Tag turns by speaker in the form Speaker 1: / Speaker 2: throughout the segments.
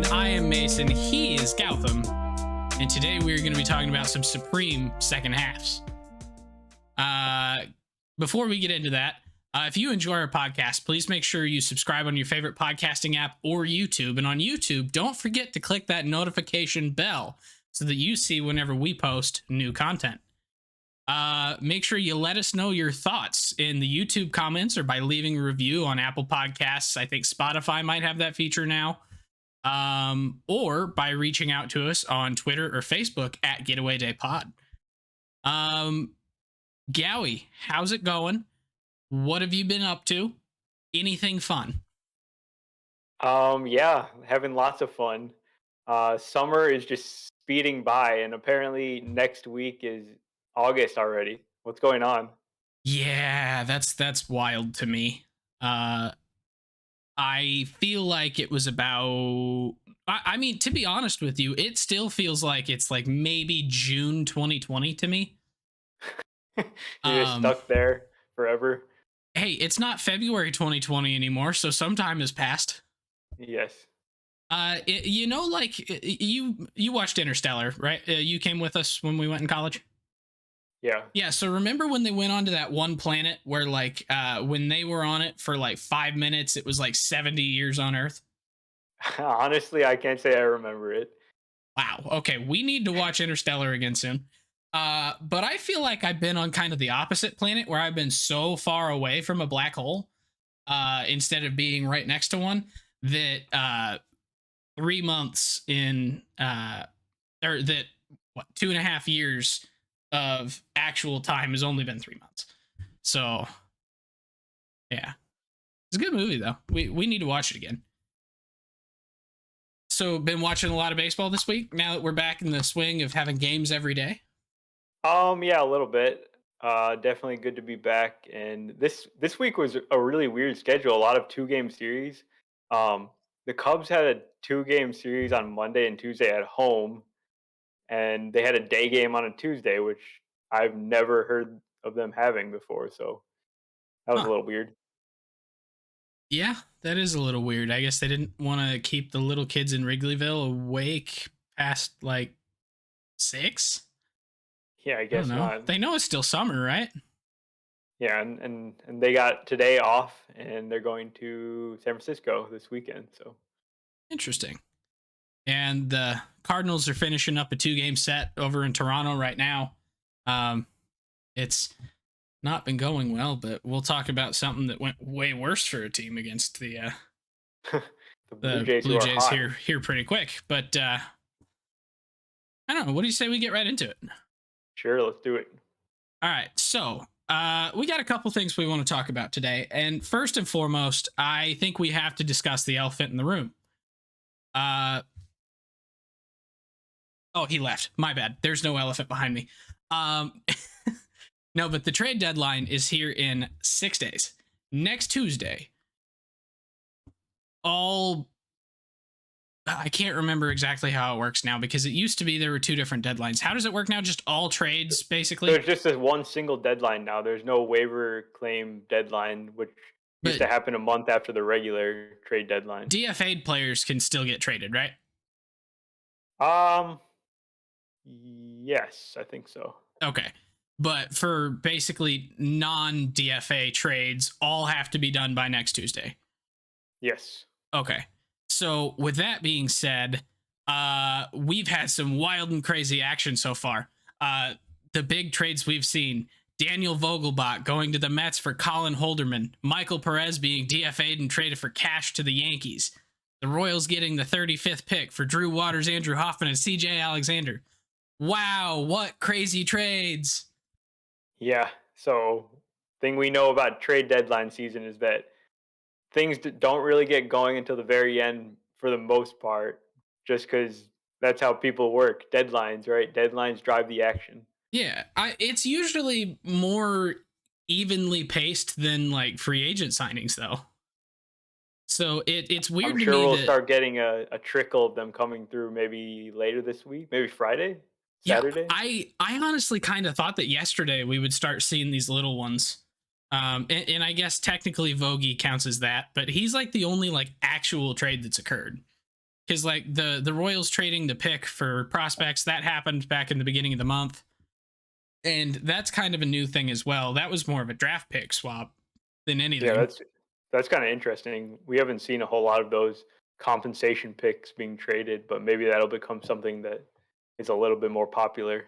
Speaker 1: Deadline. I am Mason. He is Gautam. And today we're going to be talking about some Supreme second halves. Before we get into that, if you enjoy our podcast, please make sure you subscribe on your favorite podcasting app or YouTube. And on YouTube, don't forget to click that notification bell so that you see whenever we post new content. Make sure you let us know your thoughts in the YouTube comments or by leaving a review on Apple Podcasts. I think Spotify might have that feature now. Or by reaching out to us on Twitter or Facebook at Getaway Day Pod. Gowie, how's it going? What have you been up to? Anything fun?
Speaker 2: Yeah, having lots of fun. Summer is just speeding by, and apparently next week is August already. What's going on?
Speaker 1: Yeah, that's wild to me. I feel like it was about I mean, to be honest with you, it still feels like it's like maybe June 2020 to me.
Speaker 2: You're just stuck there forever.
Speaker 1: Hey, it's not February 2020 anymore, so some time has passed.
Speaker 2: Yes.
Speaker 1: You watched Interstellar, right? You came with us when we went in college.
Speaker 2: Yeah.
Speaker 1: Yeah, so remember when they went onto that one planet where like when they were on it for like 5 minutes, it was like 70 years on Earth?
Speaker 2: Honestly, I can't say I remember it.
Speaker 1: Wow. Okay, we need to watch Interstellar again soon. But I feel like I've been on kind of the opposite planet where I've been so far away from a black hole, instead of being right next to one, that 3 months in or that what 2.5 years of actual time has only been 3 months. So yeah. It's a good movie though. We need to watch it again. So been watching a lot of baseball this week now that we're back in the swing of having games every day.
Speaker 2: Yeah, a little bit. Definitely good to be back. And this week was a really weird schedule. A lot of 2-game series. Um, the Cubs had a 2-game series on Monday and Tuesday at home, and they had a day game on a Tuesday, which I've never heard of them having before. So that was a
Speaker 1: Huh.
Speaker 2: little weird.
Speaker 1: Yeah, that is a little weird. I guess they didn't want to keep the little kids in Wrigleyville awake past like 6.
Speaker 2: Yeah, I
Speaker 1: I don't
Speaker 2: guess
Speaker 1: know.
Speaker 2: not.
Speaker 1: They know it's still summer, right?
Speaker 2: Yeah, and they got today off, and they're going to San Francisco this weekend. So
Speaker 1: Interesting. And the Cardinals are finishing up a 2-game set over in Toronto right now. It's not been going well, but we'll talk about something that went way worse for a team against the
Speaker 2: the Blue Jays, who
Speaker 1: Blue
Speaker 2: are
Speaker 1: Jays
Speaker 2: hot.
Speaker 1: here pretty quick. But I don't know. What do you say we get right into it?
Speaker 2: Sure, let's do it.
Speaker 1: All right. So we got a couple things we want to talk about today. And first and foremost, I think we have to discuss the elephant in the room. Oh, he left. My bad. There's no elephant behind me. No, but the trade deadline is here in 6 days. Next Tuesday. I can't remember exactly how it works now because it used to be there were 2 different deadlines. How does it work now? Just all trades, basically?
Speaker 2: There's just this one single deadline now. There's no waiver claim deadline, which used to
Speaker 1: But
Speaker 2: happen a month after the regular trade deadline.
Speaker 1: DFA'd players can still get traded, right?
Speaker 2: Yes, I think so.
Speaker 1: Okay. But for basically non-DFA trades, all have to be done by next Tuesday.
Speaker 2: Yes.
Speaker 1: Okay. So with that being said, we've had some wild and crazy action so far. The big trades we've seen: Daniel Vogelbach going to the Mets for Colin Holderman, Michael Perez being DFA'd and traded for cash to the Yankees, the Royals getting the 35th pick for Drew Waters, Andrew Hoffman, and CJ Alexander. Wow, what crazy trades!
Speaker 2: Yeah. So, thing we know about trade deadline season is that things don't really get going until the very end for the most part, just because that's how people work. Deadlines, right? Deadlines drive the action.
Speaker 1: Yeah, it's usually more evenly paced than like free agent signings, though. So it's weird
Speaker 2: I'm
Speaker 1: to
Speaker 2: sure
Speaker 1: me
Speaker 2: we'll
Speaker 1: that
Speaker 2: start getting a trickle of them coming through maybe later this week, maybe Friday,
Speaker 1: yeah,
Speaker 2: Saturday.
Speaker 1: I honestly kind of thought that yesterday we would start seeing these little ones. And I guess technically Vogie counts as that, but he's like the only like actual trade that's occurred. because like the Royals trading the pick for prospects that happened back in the beginning of the month, and that's kind of a new thing as well. That was more of a draft pick swap than
Speaker 2: Yeah,
Speaker 1: anything.
Speaker 2: that's kind of interesting. We haven't seen a whole lot of those compensation picks being traded, but maybe that'll become something that is a little bit more popular.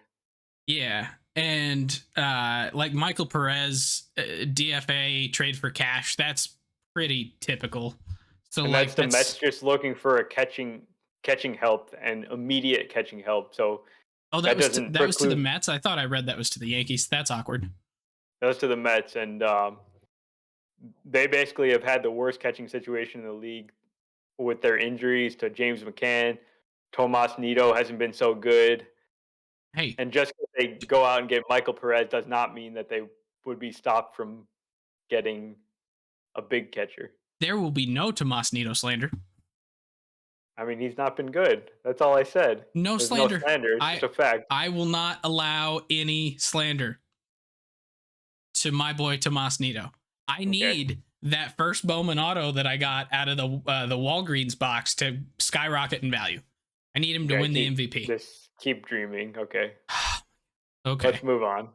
Speaker 1: Yeah. And like Michael Perez, DFA trade for cash, that's pretty typical. So
Speaker 2: And
Speaker 1: like
Speaker 2: that's the Mets
Speaker 1: that's
Speaker 2: just looking for a catching help and immediate catching help. So
Speaker 1: oh
Speaker 2: that doesn't
Speaker 1: that was to the
Speaker 2: preclude
Speaker 1: Mets. I thought I read that was to the Yankees. That's awkward.
Speaker 2: those to the Mets, and they basically have had the worst catching situation in the league with their injuries to James McCann. Tomas Nido hasn't been so good,
Speaker 1: Hey,
Speaker 2: and just 'cause they go out and get Michael Perez does not mean that they would be stopped from getting a big catcher.
Speaker 1: there will be no Tomas Nido slander.
Speaker 2: I mean, he's not been good. That's all I said.
Speaker 1: No
Speaker 2: There's no
Speaker 1: slander.
Speaker 2: slander. It's just
Speaker 1: I
Speaker 2: a fact.
Speaker 1: I will not allow any slander to my boy Tomas Nido. I
Speaker 2: Okay.
Speaker 1: need that first Bowman auto that I got out of the Walgreens box to skyrocket in value. I need him to
Speaker 2: Okay.
Speaker 1: win the MVP.
Speaker 2: Keep dreaming. Okay.
Speaker 1: Okay.
Speaker 2: Let's move on.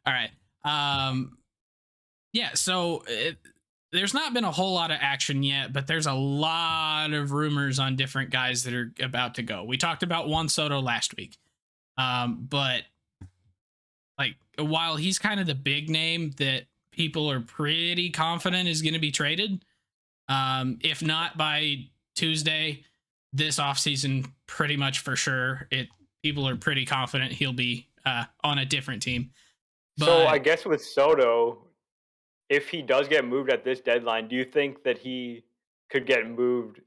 Speaker 1: All right. Um yeah, so there's not been a whole lot of action yet, but there's a lot of rumors on different guys that are about to go. We talked about Juan Soto last week. But like while he's kind of the big name that people are pretty confident is going to be traded, if not by Tuesday this offseason, pretty much for sure, it people are pretty confident he'll be on a different team.
Speaker 2: So I
Speaker 1: But
Speaker 2: guess with Soto, if he does get moved at this deadline, do you think that he could get moved,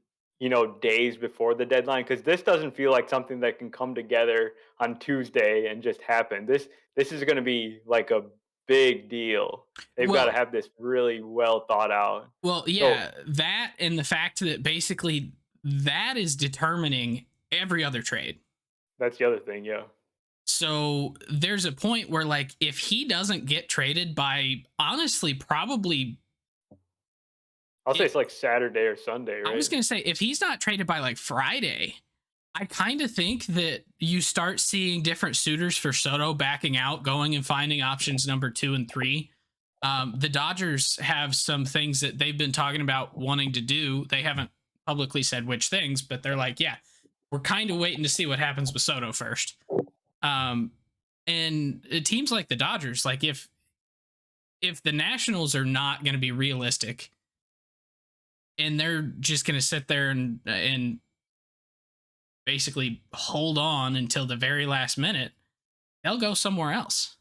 Speaker 2: days before the deadline? Because this doesn't feel like something that can come together on Tuesday and just happen. This is going to be like a big deal. They've got to
Speaker 1: well,
Speaker 2: have this really well thought out. So
Speaker 1: yeah, that and the fact that basically that is determining every other trade.
Speaker 2: that's the other thing. Yeah,
Speaker 1: So there's a point where like if he doesn't get traded by honestly probably
Speaker 2: I'll say
Speaker 1: it,
Speaker 2: it's like Saturday or Sunday,
Speaker 1: I was
Speaker 2: right?
Speaker 1: going to say if he's not traded by like Friday, I kind of think that you start seeing different suitors for Soto backing out, going and finding options number 2 and 3. The Dodgers have some things that they've been talking about wanting to do. They haven't publicly said which things, but they're like, yeah, we're kind of waiting to see what happens with Soto first. Um, and teams like the Dodgers, like if the Nationals are not going to be realistic and they're just going to sit there and basically hold on until the very last minute, they'll go somewhere else.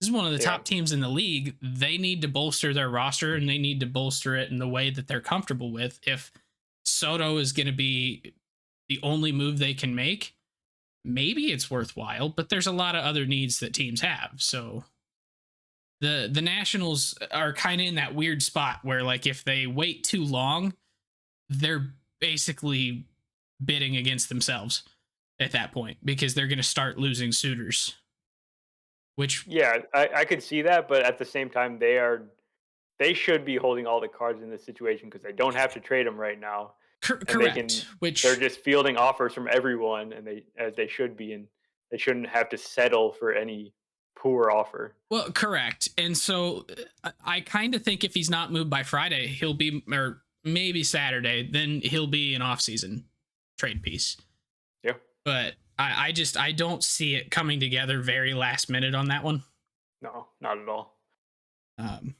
Speaker 1: This is one of the
Speaker 2: Yeah.
Speaker 1: top teams in the league. They need to bolster their roster and they need to bolster it in the way that they're comfortable with. If Soto is going to be the only move they can make, maybe it's worthwhile, but there's a lot of other needs that teams have. So the Nationals are kind of in that weird spot where like if they wait too long, they're basically bidding against themselves at that point because they're going to start losing suitors. Which
Speaker 2: Yeah, I could see that, but at the same time, they should be holding all the cards in this situation because they don't have to trade him right now, and
Speaker 1: correct.
Speaker 2: they're
Speaker 1: Which
Speaker 2: just fielding offers from everyone, and they should be, and they shouldn't have to settle for any poor offer.
Speaker 1: well, correct. And so I kind of think if he's not moved by Friday, he'll be or maybe Saturday, then he'll be an off-season trade piece.
Speaker 2: Yeah,
Speaker 1: But I don't see it coming together very last minute on that one.
Speaker 2: no, not at all.
Speaker 1: Um,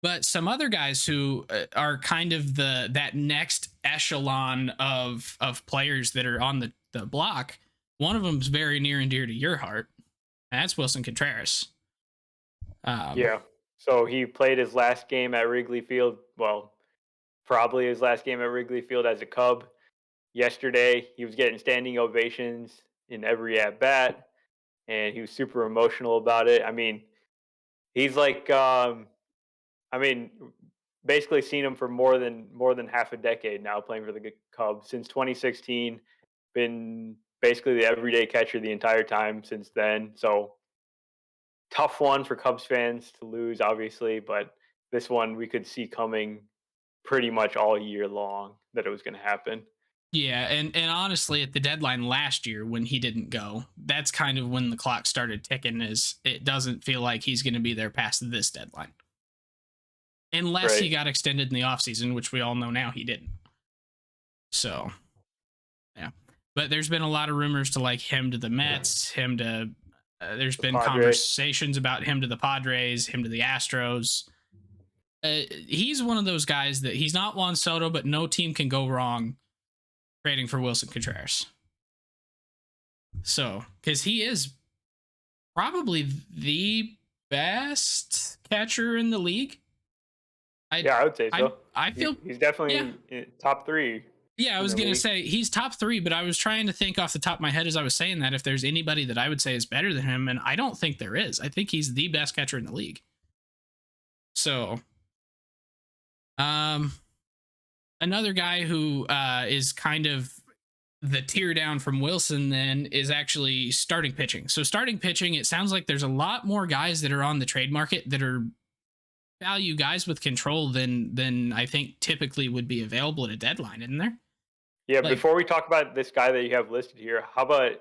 Speaker 1: but some other guys who are kind of the that next echelon of players that are on the block. One of them's very near and dear to your heart, and that's Wilson Contreras. Um,
Speaker 2: Yeah, so he played his last game at Wrigley Field. Well, probably his last game at Wrigley Field as a Cub. Yesterday, he was getting standing ovations in every at bat, and he was super emotional about it. I mean, he's like, I mean, basically seen him for more than half a decade now, playing for the Cubs since 2016. Been basically the everyday catcher the entire time since then. So tough one for Cubs fans to lose, obviously, but this one we could see coming pretty much all year long that it was going to happen.
Speaker 1: Yeah, and honestly, at the deadline last year when he didn't go, that's kind of when the clock started ticking. Is it doesn't feel like he's going to be there past this deadline, unless he
Speaker 2: Right.
Speaker 1: got extended in the offseason, which we all know now he didn't. So yeah, but there's been a lot of rumors to like him to the Mets, him to. There's
Speaker 2: The
Speaker 1: been
Speaker 2: Padres.
Speaker 1: conversations about him to the Padres, him to the Astros. He's one of those guys that he's not Juan Soto, but no team can go wrong trading for Wilson Contreras. So, because he is probably the best catcher in the league. I
Speaker 2: Yeah, I would say
Speaker 1: I
Speaker 2: so.
Speaker 1: I feel
Speaker 2: He's
Speaker 1: yeah.
Speaker 2: definitely top 3
Speaker 1: Yeah, I
Speaker 2: in
Speaker 1: was
Speaker 2: the
Speaker 1: gonna
Speaker 2: league.
Speaker 1: say he's top three, but I was trying to think off the top of my head as I was saying that if there's anybody that I would say is better than him, and I don't think there is. I think he's the best catcher in the league. So, um, another guy who is kind of the tear down from Wilson then is actually starting pitching. So starting pitching, it sounds like there's a lot more guys that are on the trade market that are value guys with control than I think typically would be available at a deadline, isn't there?
Speaker 2: Yeah,
Speaker 1: Like,
Speaker 2: before we talk about this guy that you have listed here, how about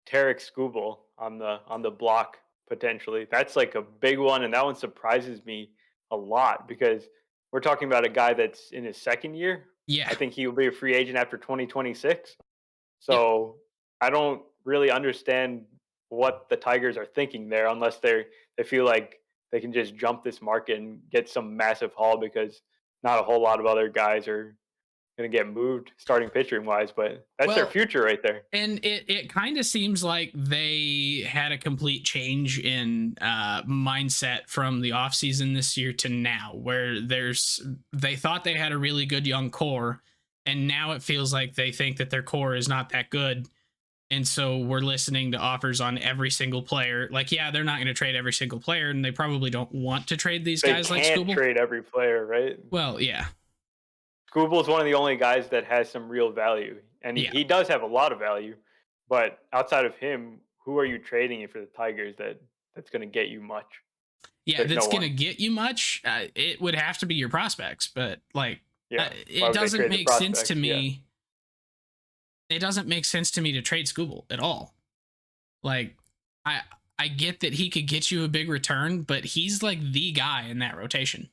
Speaker 2: Tarek Skubal on the block potentially? That's like a big one, and that one surprises me a lot because we're talking about a guy that's in his second year.
Speaker 1: yeah,
Speaker 2: I think he will be a free agent after 2026.
Speaker 1: yep.
Speaker 2: So I don't really understand what the Tigers are thinking there, unless they feel like they can just jump this market and get some massive haul because not a whole lot of other guys are going to get moved starting pitching wise, but that's their
Speaker 1: Well,
Speaker 2: future right there.
Speaker 1: and it kind of seems like they had a complete change in mindset from the offseason this year to now, where they thought they had a really good young core, and now it feels like they think that their core is not that good. And so we're listening to offers on every single player. Like, yeah, they're not going to trade every single player, and they probably don't want to trade these
Speaker 2: They
Speaker 1: guys like
Speaker 2: can't
Speaker 1: Scooble.
Speaker 2: trade every player, right?
Speaker 1: Well, yeah,
Speaker 2: Skubal is one of the only guys that has some real value, and
Speaker 1: yeah,
Speaker 2: he does have a lot of value. But outside of him, who are you trading it for the Tigers that's going to get you much?
Speaker 1: yeah.
Speaker 2: There's no
Speaker 1: That's going to
Speaker 2: one.
Speaker 1: get you much. It would have to be your prospects, but like,
Speaker 2: Yeah. Why
Speaker 1: it
Speaker 2: would they
Speaker 1: doesn't
Speaker 2: trade the
Speaker 1: make sense to
Speaker 2: prospects? Yeah.
Speaker 1: me. It doesn't make sense to me to trade Scooble at all. Like, I I get that he could get you a big return, but he's like the guy in that rotation.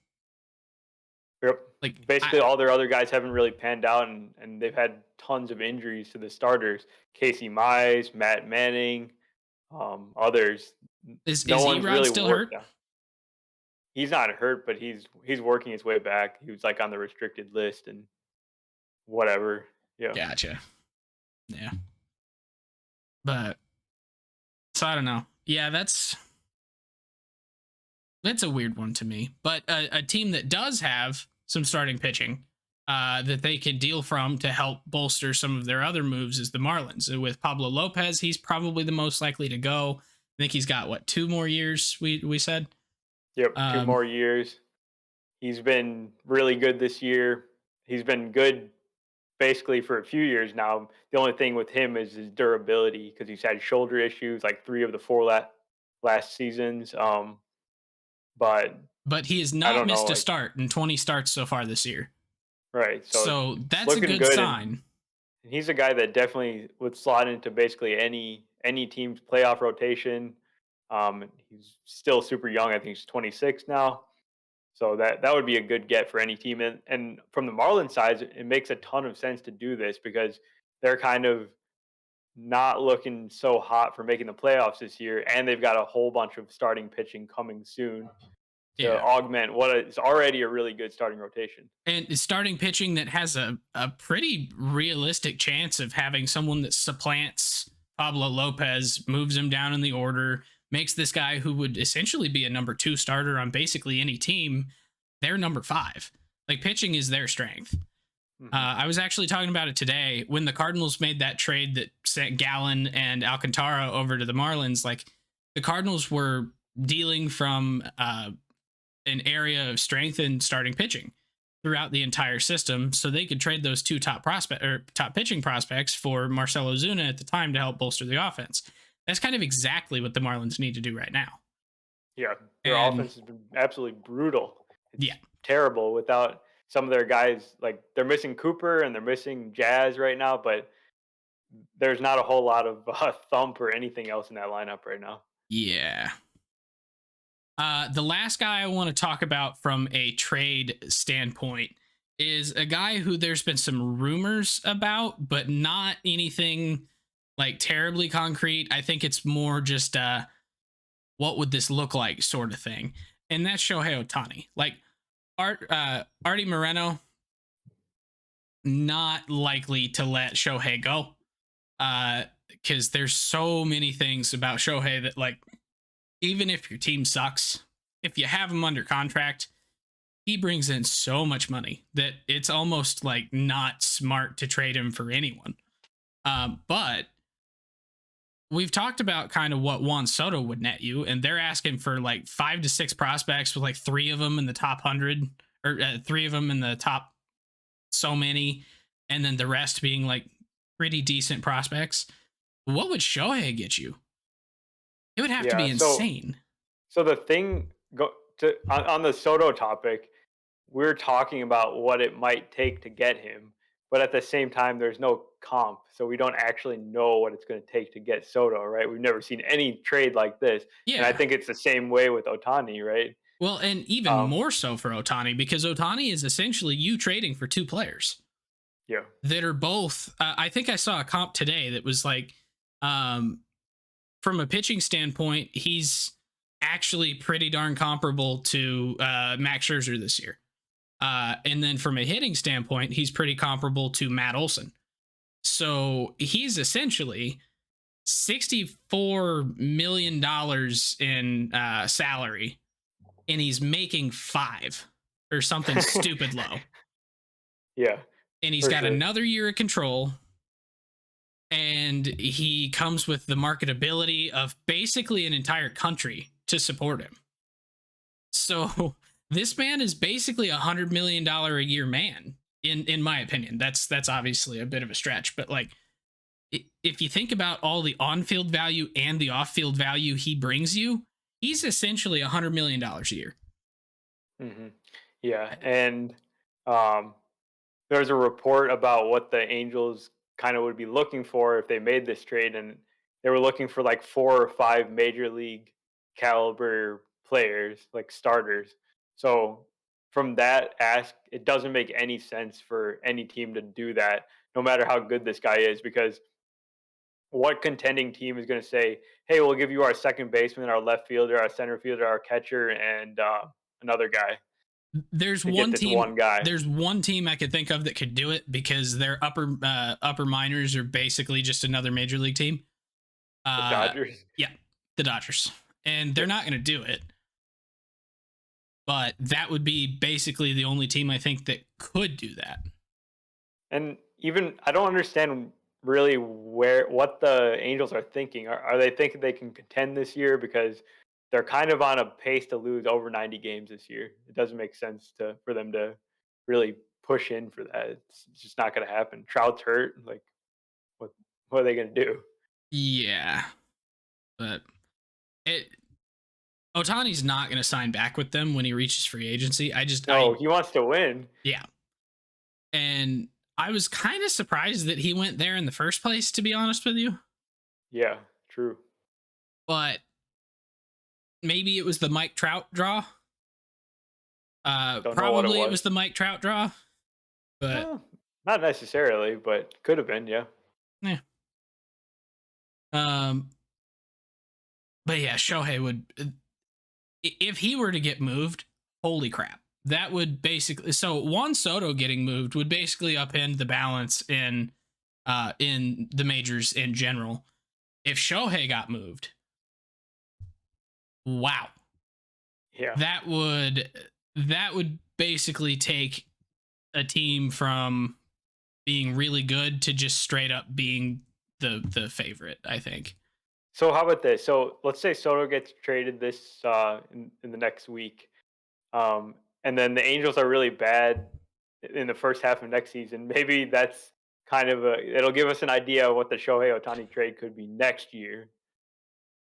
Speaker 2: Yep.
Speaker 1: Like,
Speaker 2: Basically, all their other guys haven't really panned out, and they've had tons of injuries to the starters. Casey Mize, Matt Manning, others. No
Speaker 1: is
Speaker 2: one's
Speaker 1: Erod
Speaker 2: really
Speaker 1: still hurt?
Speaker 2: worked. He's not hurt, but he's working his way back. He was like on the restricted list and whatever. Yeah.
Speaker 1: Gotcha. Yeah, but so I don't know. Yeah, that's a weird one to me. But a team that does have some starting pitching that they can deal from to help bolster some of their other moves is the Marlins. With Pablo Lopez, he's probably the most likely to go. I think he's got what 2 more years. We said.
Speaker 2: Yep. Two
Speaker 1: Um,
Speaker 2: more years. He's been really good this year. He's been good basically for a few years now. The only thing with him is his durability because he's had shoulder issues like 3 of the 4 last seasons. But
Speaker 1: but he has
Speaker 2: I
Speaker 1: not
Speaker 2: don't know,
Speaker 1: missed a
Speaker 2: like
Speaker 1: start in 20 starts so far this year.
Speaker 2: right. So
Speaker 1: So
Speaker 2: it's
Speaker 1: that's a
Speaker 2: looking
Speaker 1: good
Speaker 2: good,
Speaker 1: sign.
Speaker 2: and he's a guy that definitely would slot into basically any team's playoff rotation. He's still super young. I think he's 26 now. So that would be a good get for any team. And from the Marlins side, it makes a ton of sense to do this because they're kind of not looking so hot for making the playoffs this year, and they've got a whole bunch of starting pitching coming soon to
Speaker 1: Yeah.
Speaker 2: augment what is already a really good starting rotation.
Speaker 1: And starting pitching that has a pretty realistic chance of having someone that supplants Pablo Lopez, moves him down in the order, makes this guy who would essentially be a number two starter on basically any team, their number five. Like pitching is their strength.
Speaker 2: Hmm.
Speaker 1: I was actually talking about it today when the Cardinals made that trade that sent Gallen and Alcantara over to the Marlins. Like the Cardinals were dealing from an area of strength in starting pitching throughout the entire system, so they could trade those two top pitching prospects for Marcelo Zuna at the time to help bolster the offense. That's kind of exactly what the Marlins need to do right now.
Speaker 2: Yeah, their
Speaker 1: And
Speaker 2: offense has been absolutely brutal. It's
Speaker 1: yeah,
Speaker 2: terrible without. some of their guys, like they're missing Cooper and they're missing Jazz right now, but there's not a whole lot of thump or anything else in that lineup right now.
Speaker 1: Yeah. The last guy I want to talk about from a trade standpoint is a guy who there's been some rumors about, but not anything like terribly concrete. I think it's more just what would this look like sort of thing. And that's Shohei Otani. Like Artie Moreno, not likely to let Shohei go. Because there's so many things about Shohei that, like, even if your team sucks, if you have him under contract, he brings in so much money that it's almost like not smart to trade him for anyone. But we've talked about kind of what Juan Soto would net you, and they're asking for like 5 to 6 prospects with like 3 of them in the top 100, or 3 of them in the top so many, and then the rest being like pretty decent prospects. What would Shohei get you? It would have to
Speaker 2: Yeah.
Speaker 1: be insane.
Speaker 2: So the thing go to on the Soto topic, we're talking about what it might take to get him, but at the same time, there's no comp, so we don't actually know what it's going to take to get Soto, right? We've never seen any trade like this, and I
Speaker 1: Yeah.
Speaker 2: think it's the same way with Otani, right?
Speaker 1: Well, and even
Speaker 2: Um,
Speaker 1: more so for Otani, because Otani is essentially you trading for 2 players
Speaker 2: yeah,
Speaker 1: that are both. I think I saw a comp today that was like, um, from a pitching standpoint, he's actually pretty darn comparable to Max Scherzer this year. And then from a hitting standpoint, he's pretty comparable to Matt Olson. So he's essentially $64 million in salary, and he's making 5 or something stupid low.
Speaker 2: yeah,
Speaker 1: And he's
Speaker 2: for
Speaker 1: got
Speaker 2: sure.
Speaker 1: another year of control, and he comes with the marketability of basically an entire country to support him. So this man is basically $100 million a year man, in my opinion. That's obviously a bit of a stretch, but like, if you think about all the on-field value and the off-field value he brings you, he's essentially $100 million a year.
Speaker 2: Hmm. Yeah, and um, there's a report about what the Angels kind of would be looking for if they made this trade, and they were looking for like 4 or 5 major league caliber players, like starters. So from that ask, it doesn't make any sense for any team to do that, no matter how good this guy is, because what contending team is going to say, "Hey, we'll give you our second baseman, our left fielder, our center fielder, our catcher, and another guy
Speaker 1: There's
Speaker 2: to get
Speaker 1: one
Speaker 2: this
Speaker 1: team.
Speaker 2: one guy."
Speaker 1: There's one team I could think of that could do it because their upper minors are basically just another major league team.
Speaker 2: The
Speaker 1: Uh,
Speaker 2: Dodgers.
Speaker 1: yeah, the Dodgers, and they're
Speaker 2: Yeah.
Speaker 1: not going to do it. But that would be basically the only team I think that could do that.
Speaker 2: And even I don't understand really where what the Angels are thinking. Are they thinking they can contend this year because they're kind of on a pace to lose over 90 games this year? It doesn't make sense to for them to really push in for that. It's just not going to happen. Trout's hurt. Like what? What are they going to do?
Speaker 1: Yeah, but it Otani's not going to sign back with them when he reaches free agency.
Speaker 2: No, he wants to win.
Speaker 1: Yeah, and I was kind of surprised that he went there in the first place, to be honest with you.
Speaker 2: Yeah, true.
Speaker 1: But maybe it was the Mike Trout draw.
Speaker 2: Don't know what it
Speaker 1: Probably it
Speaker 2: was.
Speaker 1: was the Mike Trout draw, but
Speaker 2: Well, not necessarily, but could have been. Yeah.
Speaker 1: yeah. Um, but yeah, Shohei would, if he were to get moved, holy crap. That would basically, so Juan Soto getting moved would basically upend the balance in the majors in general. If Shohei got moved, wow.
Speaker 2: Yeah.
Speaker 1: That would basically take a team from being really good to just straight up being the favorite, I think.
Speaker 2: So how about this? So let's say Soto gets traded this in the next week, um, and then the Angels are really bad in the first half of next season. Maybe that's kind of it'll give us an idea of what the Shohei Otani trade could be next year.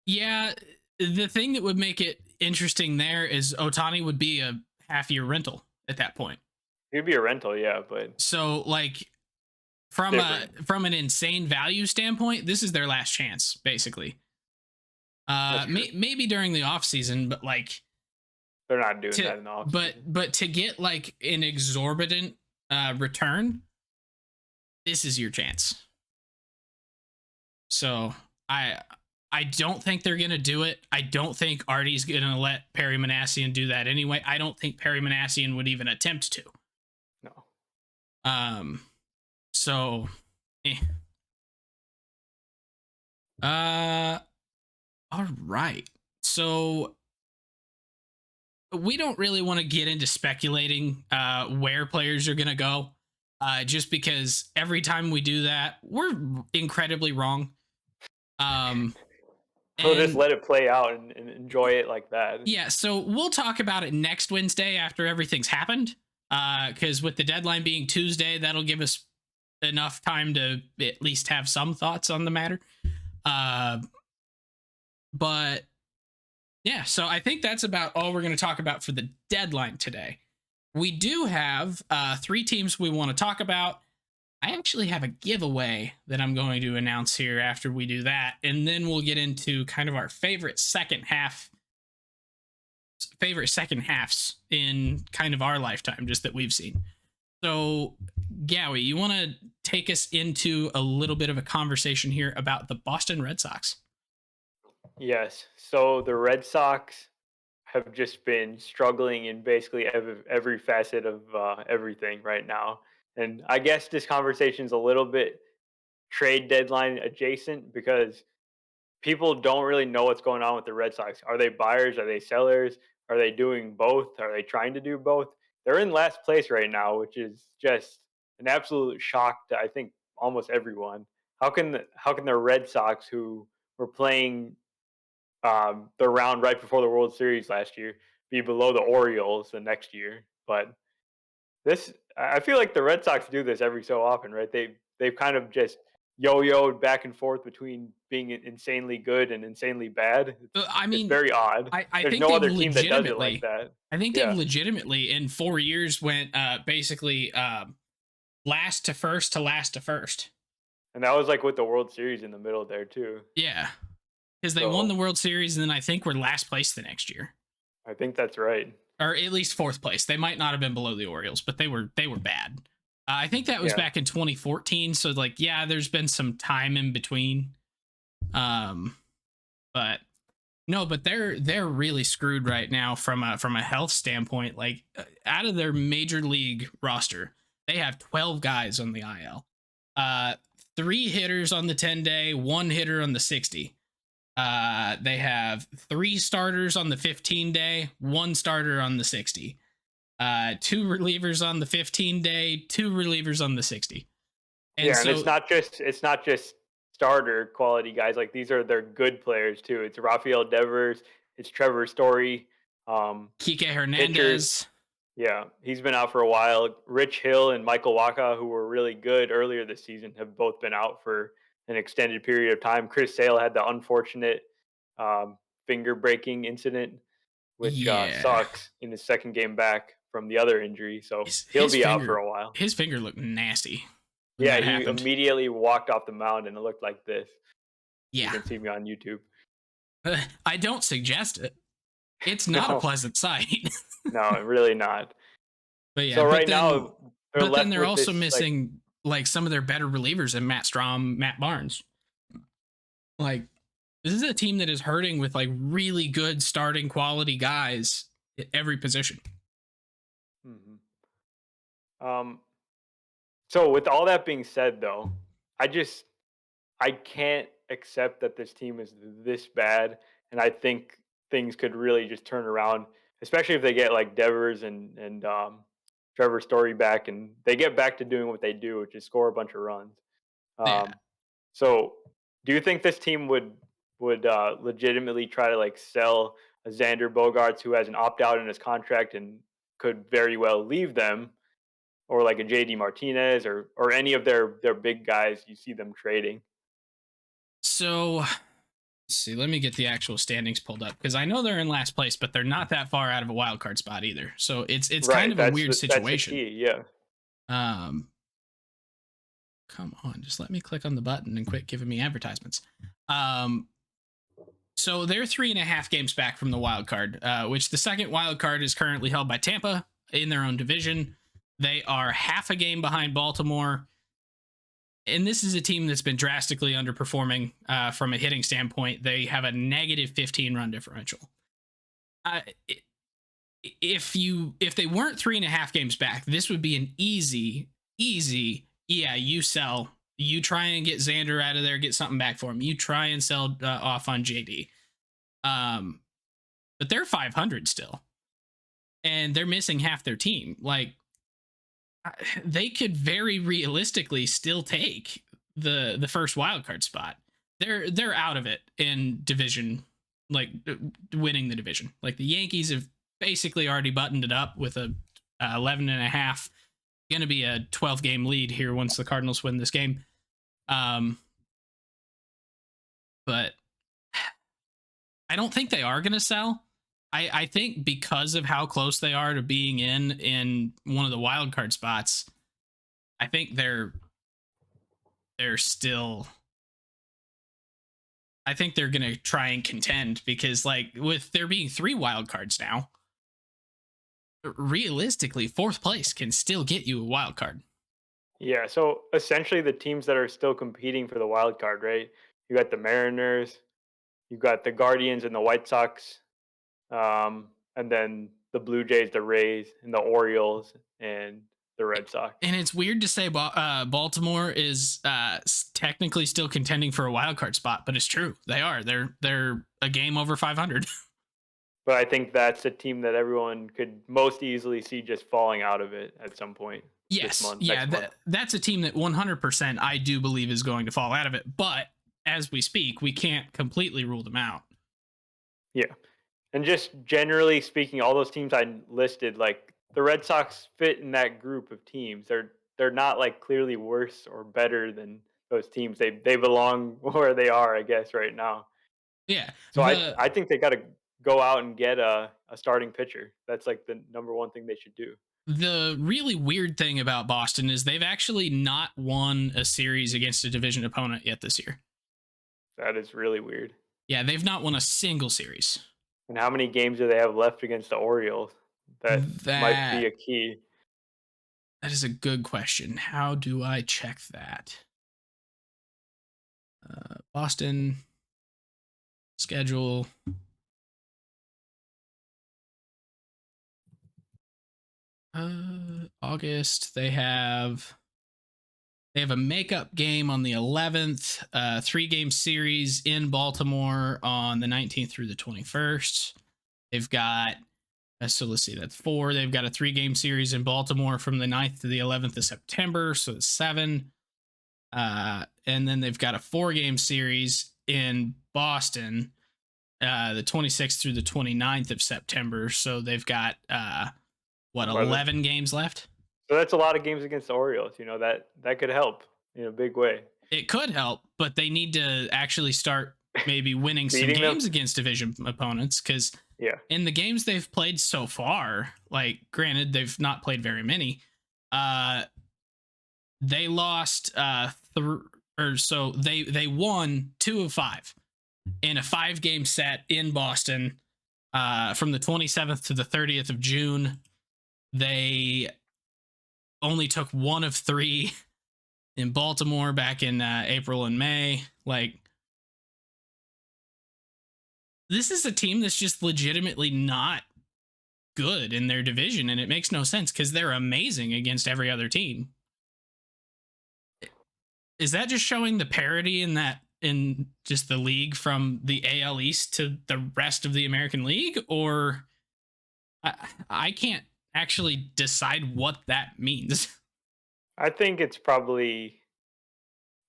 Speaker 1: Yeah, the thing that would make it interesting there is Otani would be a half year rental at that point.
Speaker 2: He'd be a rental, yeah, but
Speaker 1: So like
Speaker 2: it's different.
Speaker 1: from an insane value standpoint, this is their last chance, basically.
Speaker 2: That's true.
Speaker 1: Maybe during the off season, but like
Speaker 2: They're not doing
Speaker 1: to
Speaker 2: that in the offseason.
Speaker 1: but to get like an exorbitant return, this is your chance. So I I don't think they're gonna do it. I don't think Artie's gonna let Perry Manassian do that anyway. I don't think Perry Manassian would even attempt to.
Speaker 2: No.
Speaker 1: Um so eh. uh all right. So we don't really want to get into speculating where players are gonna go. Just because every time we do that, we're incredibly wrong. Um
Speaker 2: We'll just
Speaker 1: and
Speaker 2: let it play out and enjoy it like that.
Speaker 1: Yeah, so we'll talk about it next Wednesday after everything's happened. Because with the deadline being Tuesday, that'll give us enough time to at least have some thoughts on the matter. Uh, but yeah, so I think that's about all we're going to talk about for the deadline today. We do have three teams we want to talk about. I actually have a giveaway that I'm going to announce here after we do that. And then we'll get into kind of our favorite second halves in kind of our lifetime, just that we've seen. So, Gowie, you want to take us into a little bit of a conversation here about the Boston Red Sox?
Speaker 2: Yes. So the Red Sox have just been struggling in basically every facet of everything right now. And I guess this conversation is a little bit trade deadline adjacent because people don't really know what's going on with the Red Sox. Are they buyers? Are they sellers? Are they doing both? Are they trying to do both? They're in last place right now, which is just an absolute shock to I think almost everyone. How can the Red Sox, who were playing the round right before the World Series last year, be below the Orioles the next year? But this, I feel like the Red Sox do this every so often, right? They've kind of just yo-yoed back and forth between being insanely good and insanely bad.
Speaker 1: I
Speaker 2: It's
Speaker 1: mean,
Speaker 2: very odd.
Speaker 1: I
Speaker 2: There's
Speaker 1: think
Speaker 2: no
Speaker 1: they've
Speaker 2: other team that does it like that. Yeah,
Speaker 1: in 4 years went basically last to first to last to first.
Speaker 2: and that was like with the World Series in the middle there too.
Speaker 1: Yeah, because they won the
Speaker 2: So
Speaker 1: World Series and then I think we're last place the next year,
Speaker 2: I think that's right.
Speaker 1: or at least fourth place. They might not have been below the Orioles, but they were bad. I think that was
Speaker 2: Yeah.
Speaker 1: back in 2014. So like, yeah, there's been some time in between. Um, but no, but they're really screwed right now from a health standpoint. Like out of their major league roster, they have 12 guys on the IL. Uh, three hitters on the 10-day, one hitter on the 60. They have three starters on the 15-day, one starter on the 60. Two relievers on the 15-day, two relievers on the 60. And
Speaker 2: Yeah, and
Speaker 1: so
Speaker 2: it's not just starter quality guys. Like these are their good players too. It's Rafael Devers, it's Trevor Story,
Speaker 1: Kike
Speaker 2: pitchers.
Speaker 1: Hernandez.
Speaker 2: Yeah, he's been out for a while. Rich Hill and Michael Waka, who were really good earlier this season, have both been out for an extended period of time. Chris Sale had the unfortunate finger breaking incident, which
Speaker 1: Yeah.
Speaker 2: sucks in his second game back from the other injury. So
Speaker 1: his
Speaker 2: he'll
Speaker 1: his
Speaker 2: be out for
Speaker 1: finger
Speaker 2: a while.
Speaker 1: his finger looked nasty when
Speaker 2: Yeah,
Speaker 1: that
Speaker 2: he
Speaker 1: happened.
Speaker 2: immediately walked off the mound and it looked like this. You
Speaker 1: Yeah.
Speaker 2: can see me on YouTube.
Speaker 1: I don't suggest it. It's not a
Speaker 2: No,
Speaker 1: pleasant sight.
Speaker 2: no, really not.
Speaker 1: But yeah,
Speaker 2: So right now they're
Speaker 1: but then
Speaker 2: left
Speaker 1: they're
Speaker 2: with
Speaker 1: also
Speaker 2: this like,
Speaker 1: missing like some of their better relievers in Matt Strom, Matt Barnes. Like this is a team that is hurting with like really good starting quality guys at every position.
Speaker 2: mhm. um. So with all that being said, though, I just I can't accept that this team is this bad, and I think things could really just turn around, especially if they get like Devers and Trevor Story back, and they get back to doing what they do, which is score a bunch of runs.
Speaker 1: Yeah.
Speaker 2: Um, so, do you think this team would legitimately try to like sell a Xander Bogarts who has an opt out in his contract and could very well leave them, or like a JD Martinez or any of their big guys you see them trading?
Speaker 1: So See, let me get the actual standings pulled up because I know they're in last place, but they're not that far out of a wild card spot either. So it's kind
Speaker 2: Right,
Speaker 1: of a weird
Speaker 2: that's the
Speaker 1: situation.
Speaker 2: key, yeah.
Speaker 1: Um, come on, just let me click on the button and quit giving me advertisements. Um, so they're 3.5 games back from the wild card, which the second wild card is currently held by Tampa in their own division. They are half a game behind Baltimore, and this is a team that's been drastically underperforming from a hitting standpoint. They have a negative 15 run differential. Uh, if they weren't 3.5 games back, this would be an easy. Yeah, you sell. You try and get Xander out of there, get something back for him. You try and sell off on JD. Um, but they're 500 still, and they're missing half their team. Like they could very realistically still take the first wild card spot. They're out of it in division, like winning the division. Like the Yankees have basically already buttoned it up with a 11 and a half, going to be a 12 game lead here once the Cardinals win this game. But I don't think they are going to sell. I think because of how close they are to being in one of the wild card spots, I think they're still. I think they're going to try and contend because, like, with there being 3 wild cards now, realistically, 4th place can still get you a wild card.
Speaker 2: Yeah, so essentially the teams that are still competing for the wild card, right? You got the Mariners, you got the Guardians and the White Sox, and then the Blue Jays, the Rays, and the Orioles and the Red Sox.
Speaker 1: And it's weird to say Baltimore is technically still contending for a wild card spot, but it's true. They are. They're a game over 500.
Speaker 2: But I think that's a team that everyone could most easily see just falling out of it at some point this
Speaker 1: Yes,
Speaker 2: month,
Speaker 1: yeah,
Speaker 2: next month.
Speaker 1: that's a team that 100% I do believe is going to fall out of it. But as we speak, we can't completely rule them out.
Speaker 2: Yeah. And just generally speaking, all those teams I listed, like the Red Sox fit in that group of teams. They're not like clearly worse or better than those teams. They belong where they are, I guess, right now.
Speaker 1: Yeah,
Speaker 2: So I think they got to go out and get a starting pitcher. That's like the number one thing they should do.
Speaker 1: the really weird thing about Boston is they've actually not won a series against a division opponent yet this year.
Speaker 2: That is really weird.
Speaker 1: Yeah, they've not won a single series.
Speaker 2: And how many games do they have left against the Orioles? That might be
Speaker 1: That
Speaker 2: a key.
Speaker 1: that is a good question. How do I check that? Boston schedule. August. They have a makeup game on the 11th. 3 game series in Baltimore on the 19th through the 21st. They've got so let's see, that's 4. They've got a 3 game series in Baltimore from the 9th to the 11th of September, so it's 7. And then they've got a 4 game series in Boston, the 26th through the 29th of September. So they've got 11 games left.
Speaker 2: So that's a lot of games against the Orioles. You know that could help in a big way.
Speaker 1: It could help, but they need to actually start maybe winning some
Speaker 2: Beating them?
Speaker 1: games against division opponents because
Speaker 2: Yeah.
Speaker 1: in the games they've played so far, like granted they've not played very many, they lost they won 2 of 5 in a 5 game set in Boston from the 27th to the 30th of June. They only took 1 of 3 in Baltimore back in April and May. Like, this is a team that's just legitimately not good in their division, and it makes no sense because they're amazing against every other team. Is that just showing the parity in just the league from the AL East to the rest of the American League, or I can't actually decide what that means.
Speaker 2: I think it's probably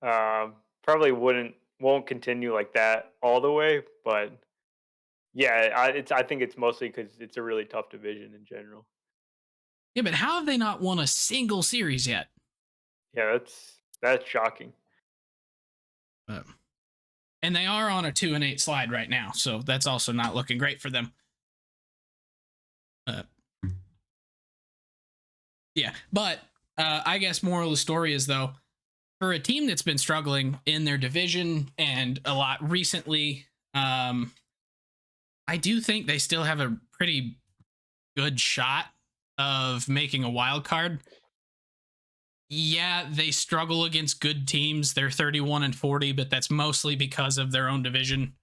Speaker 2: won't continue like that all the way, but yeah, I think it's mostly because it's a really tough division in general.
Speaker 1: Yeah, but how have they not won a single series yet?
Speaker 2: Yeah, that's shocking.
Speaker 1: Uh, And they are on a 2-8 slide right now, so that's also not looking great for them. Uh, yeah, but I guess moral of the story is though, for a team that's been struggling in their division and a lot recently, I do think they still have a pretty good shot of making a wild card. Yeah, they struggle against good teams. They're 31-40, but that's mostly because of their own division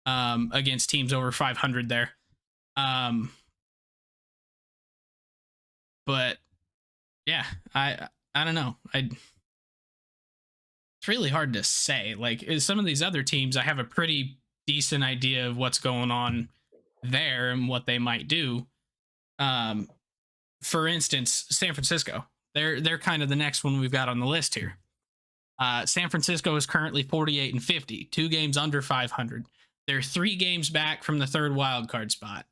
Speaker 1: against teams over 500 there. Um, but yeah, I don't know. It's really hard to say. Like some of these other teams, I have a pretty decent idea of what's going on there and what they might do. Um, for instance, San Francisco. They're kind of the next one we've got on the list here. San Francisco is currently 48-50, 2 games under 500. They're 3 games back from the third wild card spot.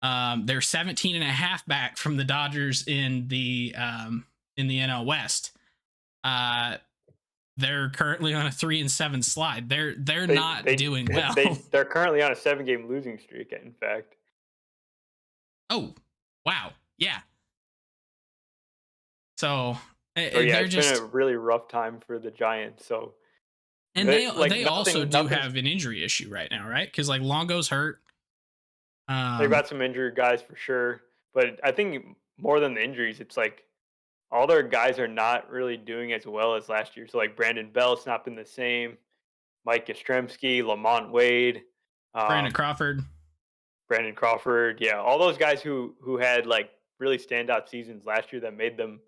Speaker 1: They're 17 and a half back from the Dodgers in the NL West. They're currently on a 3-7 slide. They're not doing well.
Speaker 2: They're currently on a 7-game losing streak. In fact.
Speaker 1: Oh, wow. Yeah. So
Speaker 2: Yeah,
Speaker 1: they're
Speaker 2: it's
Speaker 1: just
Speaker 2: been a really rough time for the Giants. So
Speaker 1: and they also do have an injury issue right now, right? Because like Longo's hurt.
Speaker 2: They've got some injured guys for sure, but I think more than the injuries, it's like all their guys are not really doing as well as last year. So like Brandon Bell's not been the same. Mike Yastrzemski, Lamont Wade,
Speaker 1: Brandon
Speaker 2: um,
Speaker 1: Crawford.
Speaker 2: Brandon Crawford, yeah, all those guys who had like really standout seasons last year that made them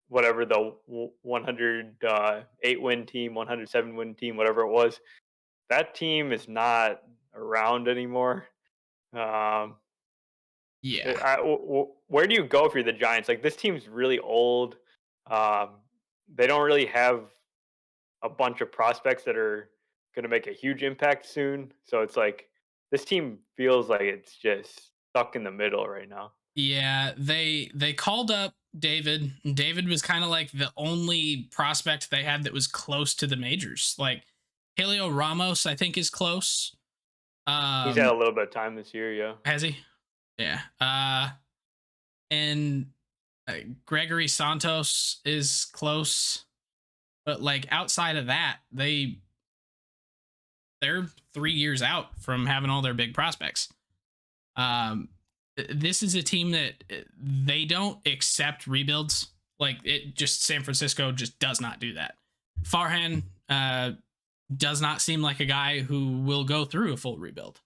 Speaker 2: whatever the 108 win team, 107 win team, whatever it was. That team is not around anymore. Um,
Speaker 1: Yeah.
Speaker 2: where do you go if you're the Giants? Like this team's really old. Um, they don't really have a bunch of prospects that are going to make a huge impact soon. So it's like this team feels like it's just stuck in the middle right now.
Speaker 1: Yeah, they called up David. David was kind of like the only prospect they had that was close to the majors. Like Helio Ramos, I think is close.
Speaker 2: He's had a little bit of time this year, yeah.
Speaker 1: Has he? Yeah. And Gregory Santos is close, but like outside of that, they're 3 years out from having all their big prospects. This is a team that they don't accept rebuilds. Like it just San Francisco just does not do that. Farhan does not seem like a guy who will go through a full rebuild.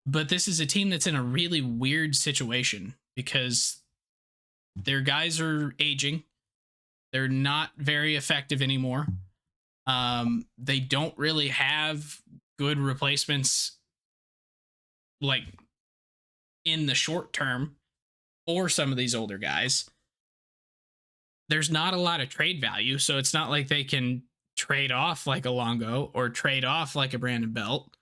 Speaker 1: But this is a team that's in a really weird situation because their guys are aging. They're not very effective anymore. They don't really have good replacements like in the short term for some of these older guys. There's not a lot of trade value, so it's not like they can trade off like a Longo or trade off like a Brandon Belt.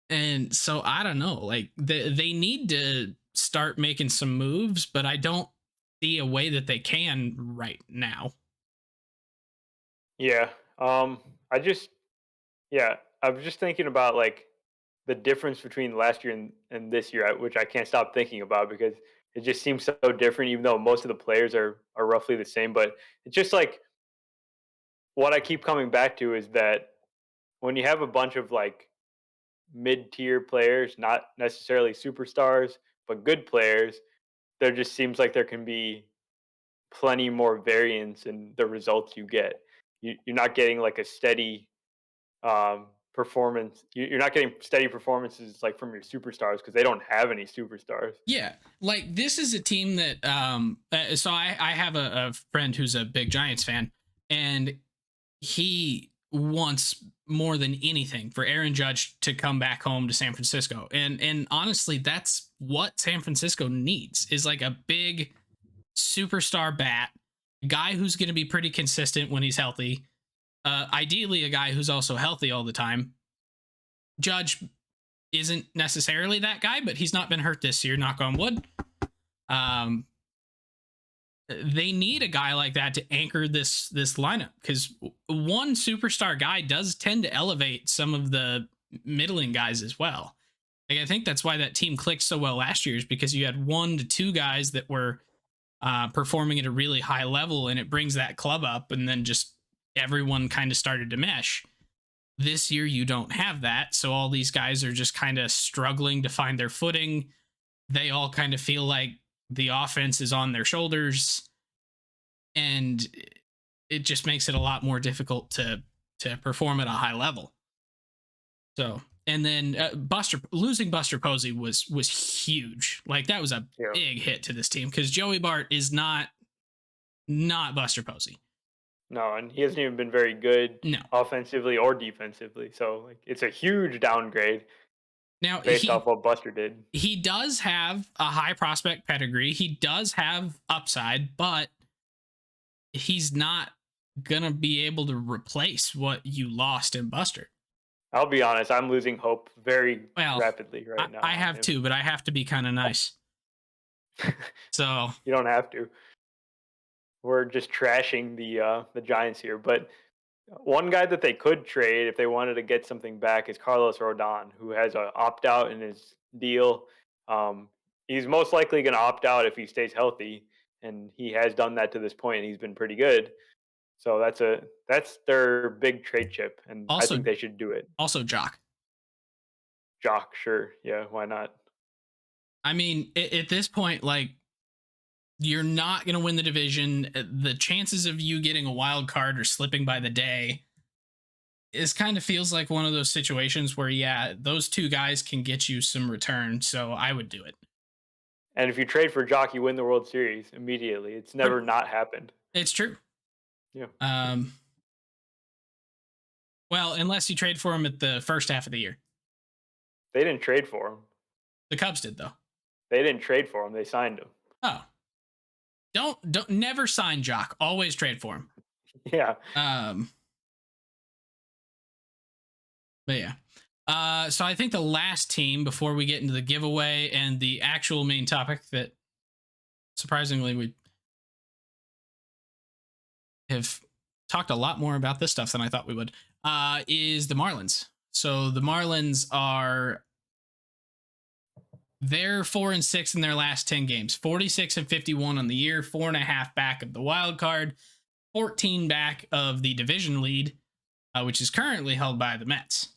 Speaker 1: And so I don't know, like they need to start making some moves, but I don't see a way that they can right now.
Speaker 2: Yeah. I just yeah, I was just thinking about like the difference between last year and this year, which I can't stop thinking about because it just seems so different, even though most of the players are roughly the same. But it's just like what I keep coming back to is that when you have a bunch of like mid-tier players, not necessarily superstars, but good players, there just seems like there can be plenty more variance in the results you get. You're not getting like a steady performance. You're not getting steady performances like from your superstars because they don't have any superstars.
Speaker 1: Yeah, like this is a team that so I have a friend who's a big Giants fan, and he wants more than anything for Aaron Judge to come back home to San Francisco. And honestly, that's what San Francisco needs is like a big superstar bat, guy who's going to be pretty consistent when he's healthy. Ideally, a guy who's also healthy all the time. Judge isn't necessarily that guy, but he's not been hurt this year, knock on wood. Um, they need a guy like that to anchor this lineup, because one superstar guy does tend to elevate some of the middling guys as well. Like, I think that's why that team clicked so well last year, is because you had 1 to 2 guys that were performing at a really high level, and it brings that club up, and then just everyone kind of started to mesh. This year, you don't have that, so all these guys are just kind of struggling to find their footing. They all kind of feel like the offense is on their shoulders, and it just makes it a lot more difficult to perform at a high level. So, and then Buster losing Buster Posey was huge. Like, that was a
Speaker 2: Yeah.
Speaker 1: big hit to this team, because Joey Bart is not Buster Posey.
Speaker 2: No, and he hasn't even been very good
Speaker 1: No.
Speaker 2: offensively or defensively. So like it's a huge downgrade
Speaker 1: Now
Speaker 2: based off what Buster did.
Speaker 1: he does have a high prospect pedigree. He does have upside, but he's not gonna be able to replace what you lost in Buster.
Speaker 2: I'll be honest, I'm losing hope very
Speaker 1: Well,
Speaker 2: rapidly right now
Speaker 1: I
Speaker 2: on
Speaker 1: have
Speaker 2: him.
Speaker 1: too, but I have to be kind of nice. So
Speaker 2: You don't have to. We're just trashing the Giants here, but one guy that they could trade if they wanted to get something back is Carlos Rodon, who has a opt out in his deal. Um, he's most likely going to opt out if he stays healthy, and he has done that to this point, and he's been pretty good. So that's their big trade chip, and I
Speaker 1: also
Speaker 2: think they should do it.
Speaker 1: also Jock.
Speaker 2: Jock, sure, yeah, why not?
Speaker 1: I mean, at this point, like, you're not going to win the division. The chances of you getting a wild card or slipping by the day is kind of feels like one of those situations where, yeah, those 2 guys can get you some return. So I would do it.
Speaker 2: And if you trade for Jock, you win the World Series immediately. It's never not happened.
Speaker 1: It's true.
Speaker 2: Yeah,
Speaker 1: Um, well, unless you trade for him at the first half of the year.
Speaker 2: they didn't trade for him.
Speaker 1: The Cubs did, though.
Speaker 2: They didn't trade for him. They signed him.
Speaker 1: Oh, don't never sign Jock. Always trade for him.
Speaker 2: Yeah.
Speaker 1: But yeah. So I think the last team before we get into the giveaway and the actual main topic that surprisingly we have talked a lot more about this stuff than I thought we would, is the Marlins. So the Marlins they're 4-6 in their last 10 games, 46-51 on the year, 4.5 back of the wild card, 14 back of the division lead, which is currently held by the Mets.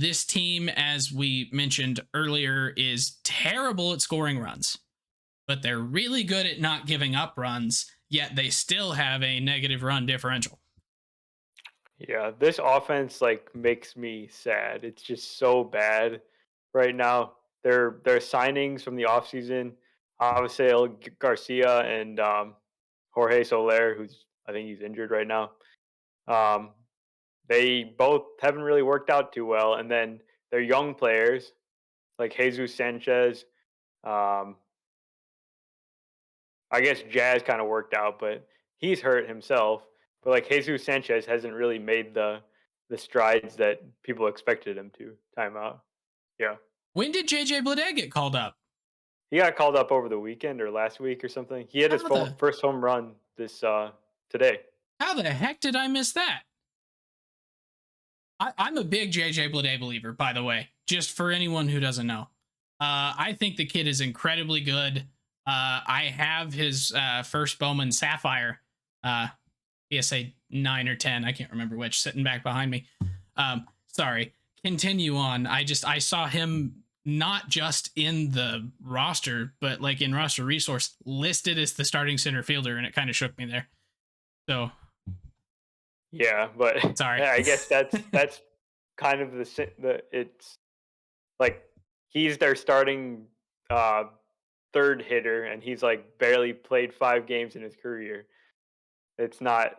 Speaker 1: This team, as we mentioned earlier, is terrible at scoring runs, but they're really good at not giving up runs, yet they still have a negative run differential.
Speaker 2: Yeah, this offense like makes me sad. It's just so bad right now. Their signings from the offseason, Avisail Garcia and Jorge Soler, who's I think he's injured right now. Um, they both haven't really worked out too well. And then their young players like Jesus Sanchez, um, I guess Jazz kind of worked out, but he's hurt himself. But like Jesus Sanchez hasn't really made the strides that people expected him to. Timeout. Yeah.
Speaker 1: When did JJ Bleday get called up?
Speaker 2: He got called up over the weekend or last week or something. He had his
Speaker 1: How the
Speaker 2: first home run this today.
Speaker 1: how the heck did I miss that? I'm a big JJ Bleday believer, by the way, just for anyone who doesn't know. I think the kid is incredibly good. I have his first Bowman Sapphire, PSA 9 or 10, I can't remember which, sitting back behind me. Sorry, continue on. I saw him not just in the roster, but like in roster resource listed as the starting center fielder, and it kind of shook me there. So
Speaker 2: Yeah, but
Speaker 1: sorry.
Speaker 2: yeah, I guess that's kind of the it's like he's their starting uh third hitter and he's like barely played 5 games in his career. It's not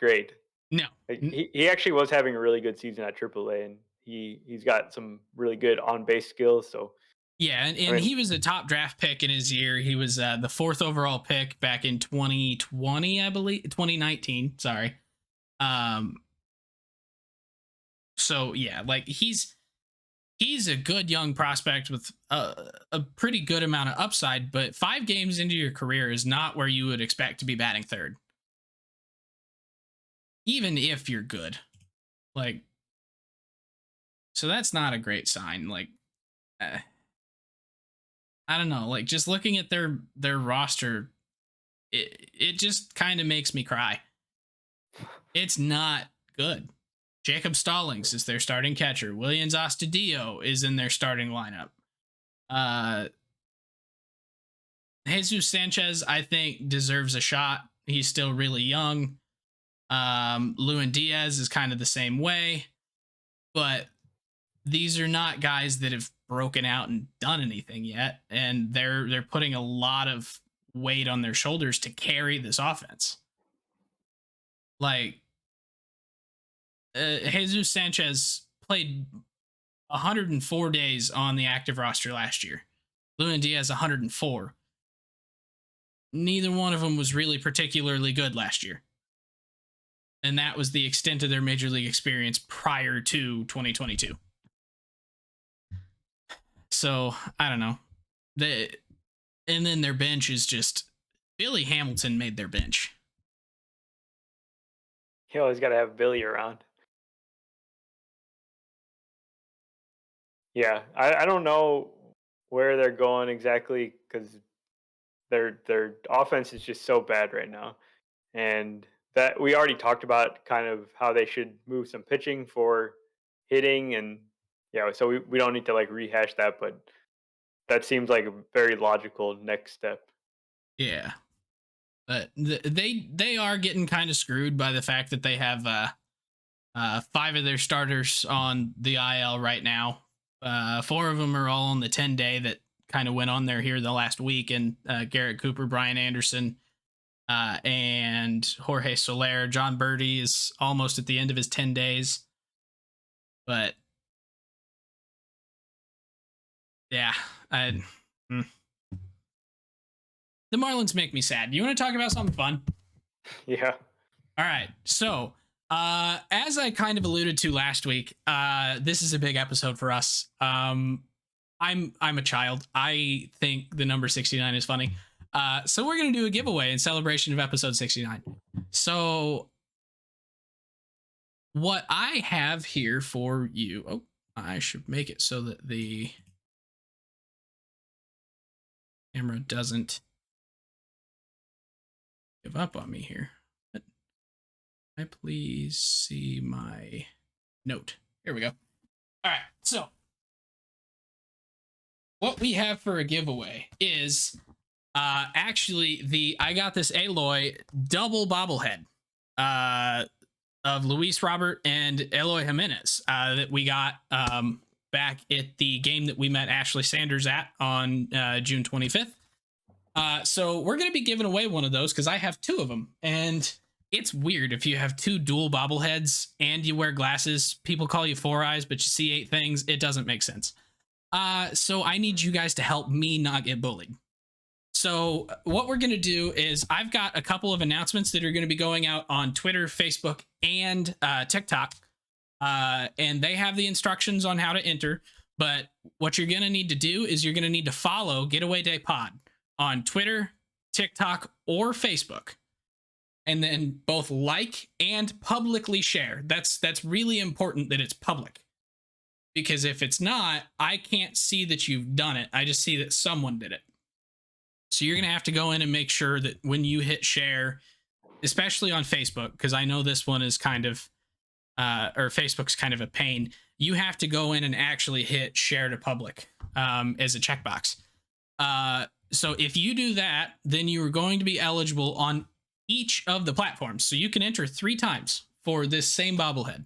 Speaker 2: great.
Speaker 1: No.
Speaker 2: Like, he actually was having a really good season at AAA, and he's got some really good on base skills. So
Speaker 1: Yeah,
Speaker 2: I
Speaker 1: and
Speaker 2: mean,
Speaker 1: he was a top draft pick in his year. He was the 4th overall pick back in 2020, I believe, 2019. Sorry. So yeah, like he's a good young prospect with a pretty good amount of upside, but 5 games into your career is not where you would expect to be batting third, even if you're good. Like, so that's not a great sign. Like, eh, I don't know. Like, just looking at their roster, it just kind of makes me cry. It's not good. Jacob Stallings is their starting catcher. Williams Astudillo is in their starting lineup. Uh, Jesus Sanchez, I think, deserves a shot. He's still really young. Lewin Diaz is kind of the same way, but these are not guys that have broken out and done anything yet, and they're putting a lot of weight on their shoulders to carry this offense. Like, Jesus Sanchez played 104 days on the active roster last year. Lewin Diaz 104. Neither one of them was really particularly good last year. And that was the extent of their major league experience prior to 2022. So, I don't know. And then their bench is just Billy Hamilton made their bench.
Speaker 2: You always got to have Billy around. Yeah, I don't know where they're going exactly because their offense is just so bad right now, and that we already talked about kind of how they should move some pitching for hitting, and yeah, so we don't need to like rehash that, but that seems like a very logical next step.
Speaker 1: Yeah. But they are getting kind of screwed by the fact that they have 5 of their starters on the IL right now. 4 of them are all on the 10-day that kind of went on there here the last week, and Garrett Cooper, Brian Anderson, and Jorge Soler. John Birdie is almost at the end of his 10 days. But yeah, the Marlins make me sad. You want to talk about something fun?
Speaker 2: Yeah.
Speaker 1: All right. So, as I kind of alluded to last week, this is a big episode for us. I'm a child. I think the number 69 is funny. So we're gonna do a giveaway in celebration of episode 69. So, what I have here for you. Oh, I should make it so that the camera doesn't give up on me here. Can I please see my note? Here we go. All right. So, what we have for a giveaway is actually I got this Aloy double bobblehead of Luis Robert and Eloy Jimenez that we got back at the game that we met Ashley Sanders at on June 25th. So we're going to be giving away one of those because I have 2 of them. And it's weird if you have 2 dual bobbleheads and you wear glasses. People call you 4 eyes, but you see 8 things. It doesn't make sense. So I need you guys to help me not get bullied. So what we're going to do is I've got a couple of announcements that are going to be going out on Twitter, Facebook, and TikTok. And they have the instructions on how to enter. But what you're going to need to do is you're going to need to follow Getaway Day Pod on Twitter, TikTok, or Facebook. And then both like and publicly share. That's really important that it's public. Because if it's not, I can't see that you've done it. I just see that someone did it. So you're going to have to go in and make sure that when you hit share, especially on Facebook, because I know this one is kind of, or Facebook's kind of a pain, you have to go in and actually hit share to public as a checkbox. So if you do that, then you are going to be eligible on each of the platforms. So you can enter 3 times for this same bobblehead.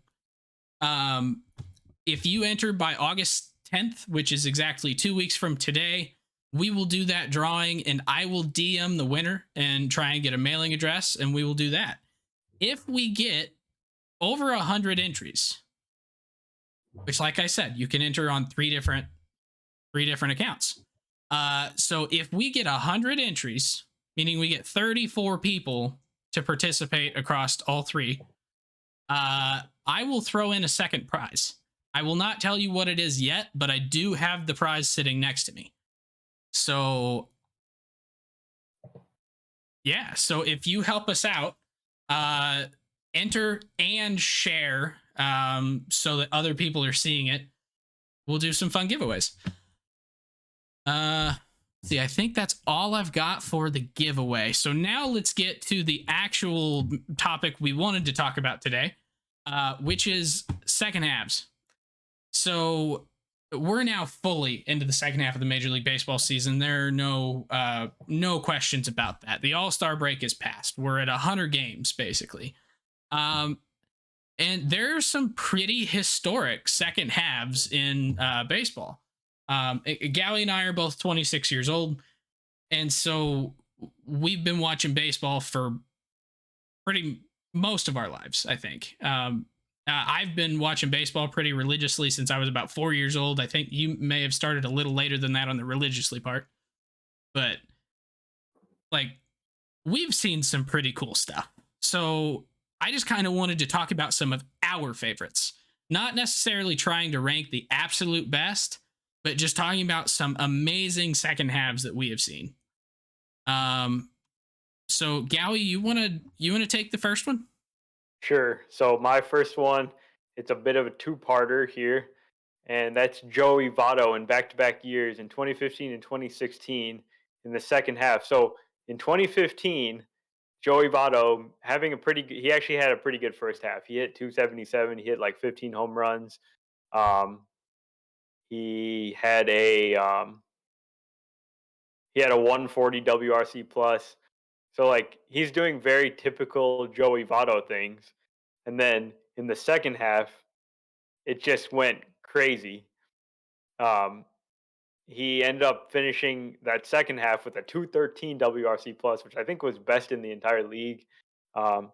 Speaker 1: If you enter by August 10th, which is exactly 2 weeks from today, we will do that drawing and I will DM the winner and try and get a mailing address, and we will do that. If we get over 100 entries, which, like I said, you can enter on 3 different accounts. So if we get 100 entries, meaning we get 34 people to participate across all 3, I will throw in a second prize. I will not tell you what it is yet, but I do have the prize sitting next to me. So yeah, so if you help us out, uh, enter and share so that other people are seeing it, we'll do some fun giveaways. See, I think that's all I've got for the giveaway. So now let's get to the actual topic we wanted to talk about today, which is second halves. So we're now fully into the second half of the Major League Baseball season. There are no questions about that. The All-Star break is past. We're at 100 games basically. Um, and there's some pretty historic second halves in baseball. Gally and I are both 26 years old, and so we've been watching baseball for pretty most of our lives, I think. I've been watching baseball pretty religiously since I was about 4 years old. I think you may have started a little later than that on the religiously part, but like we've seen some pretty cool stuff. So I just kind of wanted to talk about some of our favorites, not necessarily trying to rank the absolute best, but just talking about some amazing second halves that we have seen. So Gowie, you wanna take the first one?
Speaker 2: Sure. So my first one, it's a bit of a two-parter here, and that's Joey Votto in back-to-back years in 2015 and 2016 in the second half. So in 2015, Joey Votto having a he actually had a pretty good first half. He hit 277. He hit like 15 home runs. Um, he had a he had a 140 WRC plus. So like he's doing very typical Joey Votto things. And then in the second half, it just went crazy. Um, he ended up finishing that second half with a 213 WRC plus, which I think was best in the entire league. Um,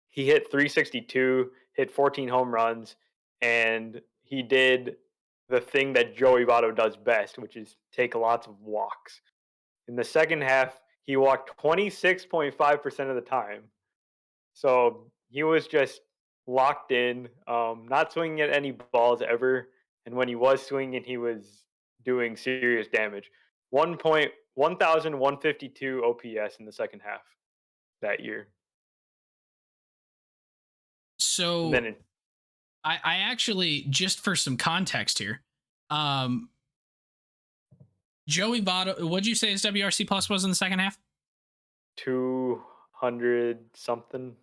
Speaker 2: he hit 362, hit 14 home runs, and he did the thing that Joey Votto does best, which is take lots of walks. In the second half, he walked 26.5% of the time. So he was just locked in, not swinging at any balls ever. And when he was swinging, he was doing serious damage. 1,152 OPS in the second half that year. And then
Speaker 1: So
Speaker 2: it,
Speaker 1: I actually, just for some context here, um, Joey Votto, what'd you say his WRC plus was in the second half?
Speaker 2: 200 something,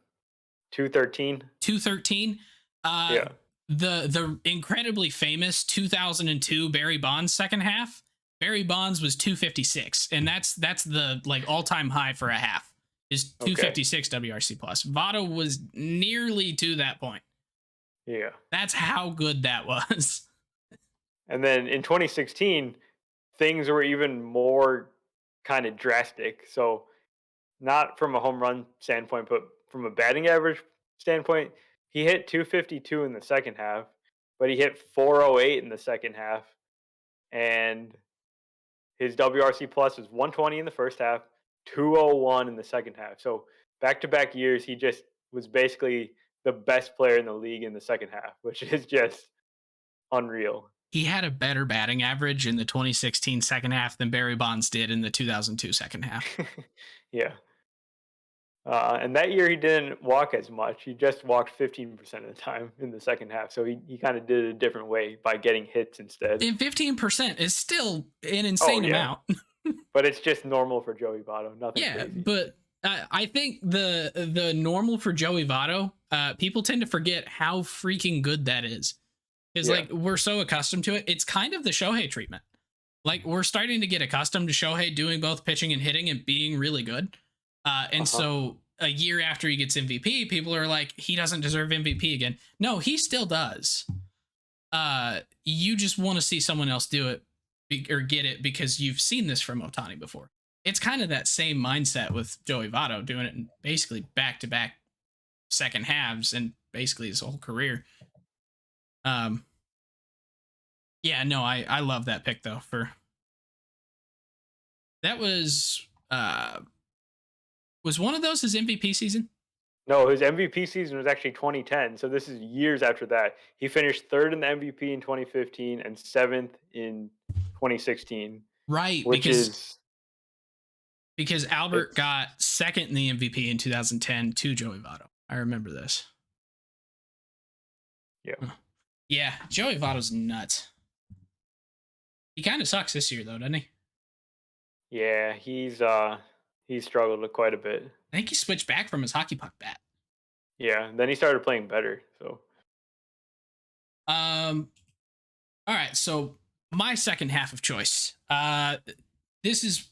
Speaker 2: 213.
Speaker 1: 213. Uh,
Speaker 2: Yeah.
Speaker 1: the incredibly famous 2002 Barry Bonds second half. Barry Bonds was 256, and that's the like all time high for a half. Is
Speaker 2: Okay.
Speaker 1: 256 WRC plus. Votto was nearly to that point.
Speaker 2: Yeah.
Speaker 1: That's how good that was.
Speaker 2: And then in 2016, things were even more kind of drastic. So not from a home run standpoint, but from a batting average standpoint, he hit 252 in the second half, but he hit 408 in the second half, and his WRC plus was 120 in the first half, 201 in the second half. So back to back years, he just was basically the best player in the league in the second half, which is just unreal.
Speaker 1: He had a better batting average in the 2016 second half than Barry Bonds did in the 2002 second half.
Speaker 2: Yeah. And that year he didn't walk as much. He just walked 15% of the time in the second half. So he kind of did it a different way by getting hits instead.
Speaker 1: And 15% is still an
Speaker 2: Oh,
Speaker 1: insane
Speaker 2: yeah.
Speaker 1: amount.
Speaker 2: But it's just normal for Joey Votto. Nothing
Speaker 1: Yeah,
Speaker 2: crazy.
Speaker 1: but I think the normal for Joey Votto, people tend to forget how freaking good that is. Because
Speaker 2: Yeah.
Speaker 1: like we're so accustomed to it, it's kind of the Shohei treatment. Like we're starting to get accustomed to Shohei doing both pitching and hitting and being really good.
Speaker 2: Uh
Speaker 1: And
Speaker 2: huh.
Speaker 1: so a year after he gets MVP, people are like, he doesn't deserve MVP again. No, he still does. You just want to see someone else do it or get it because you've seen this from Otani before. It's kind of that same mindset with Joey Votto doing it in basically back to back second halves and basically his whole career. Um, yeah, no, I love that pick though. For that was one of those his MVP season.
Speaker 2: No, his MVP season was actually 2010, so this is years after that. He finished 3rd in the MVP in 2015 and 7th in 2016,
Speaker 1: Right,
Speaker 2: which is
Speaker 1: because Albert
Speaker 2: it's
Speaker 1: got second in the MVP in 2010 to Joey Votto. I remember this.
Speaker 2: yeah.
Speaker 1: Huh. Yeah, Joey Votto's nuts. He kind of sucks this year though, doesn't he?
Speaker 2: Yeah, he's struggled quite a bit.
Speaker 1: I think he switched back from his hockey puck bat.
Speaker 2: Yeah, then he started playing better, so
Speaker 1: Um, all right, so my second half of choice. This is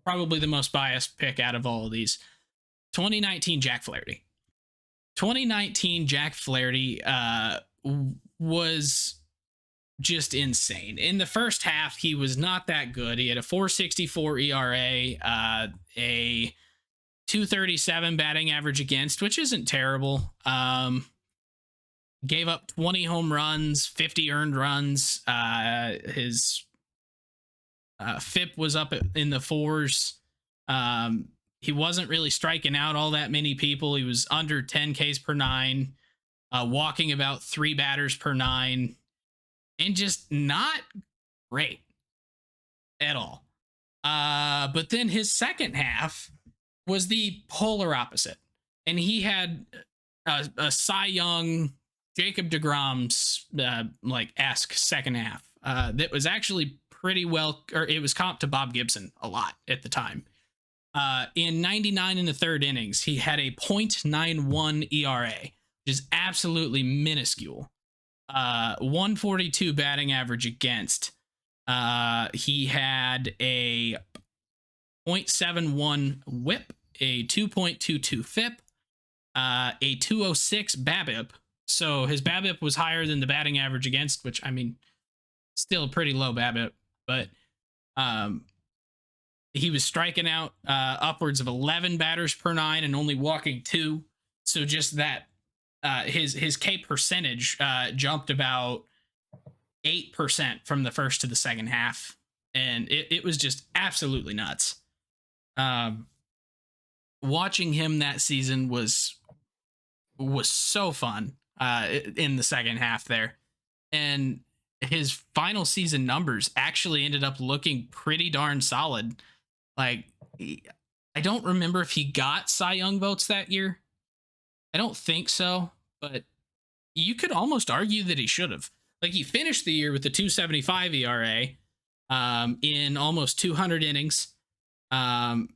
Speaker 1: probably the most biased pick out of all of these. 2019 Jack Flaherty. 2019 Jack Flaherty was just insane. In the first half, he was not that good. He had a 4.64 ERA, a 237 batting average against, which isn't terrible. Gave up 20 home runs, 50 earned runs. His FIP was up in the fours. He wasn't really striking out all that many people. He was under 10 Ks per nine, walking about 3 batters per nine, and just not great at all. But then his second half was the polar opposite. And he had a Cy Young, Jacob DeGrom's like esque second half that was actually pretty well, or it was comped to Bob Gibson a lot at the time. In 99 in the third innings, he had a .91 ERA, which is absolutely minuscule. 142 batting average against. He had a .71 WHIP, a 2.22 FIP, a 206 BABIP. So his BABIP was higher than the batting average against, which I mean, still a pretty low BABIP, but he was striking out upwards of 11 batters per nine and only walking 2. So just that his K percentage jumped about 8% from the first to the second half, and it was just absolutely nuts. Um, Watching him that season was so fun in the second half there, and his final season numbers actually ended up looking pretty darn solid. Like, I don't remember if he got Cy Young votes that year. I don't think so, but you could almost argue that he should have. Like, he finished the year with a 275 ERA in almost 200 innings, and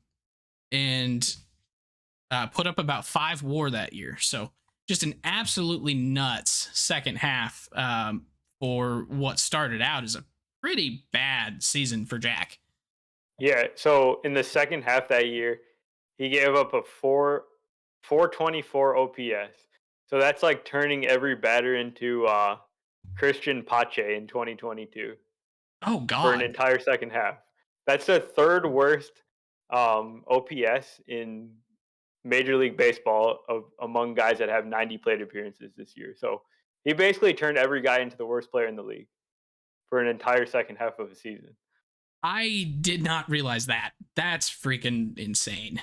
Speaker 1: put up about 5 WAR that year. So just an absolutely nuts second half for what started out as a pretty bad season for Jack.
Speaker 2: yeah. So in the second half that year, he gave up a 424 OPS. So that's like turning every batter into Christian Pache in 2022
Speaker 1: Oh
Speaker 2: for an
Speaker 1: God.
Speaker 2: entire second half. That's the third worst OPS in Major League Baseball among guys that have 90 plate appearances this year. So he basically turned every guy into the worst player in the league for an entire second half of a season.
Speaker 1: I did not realize that. That's freaking insane.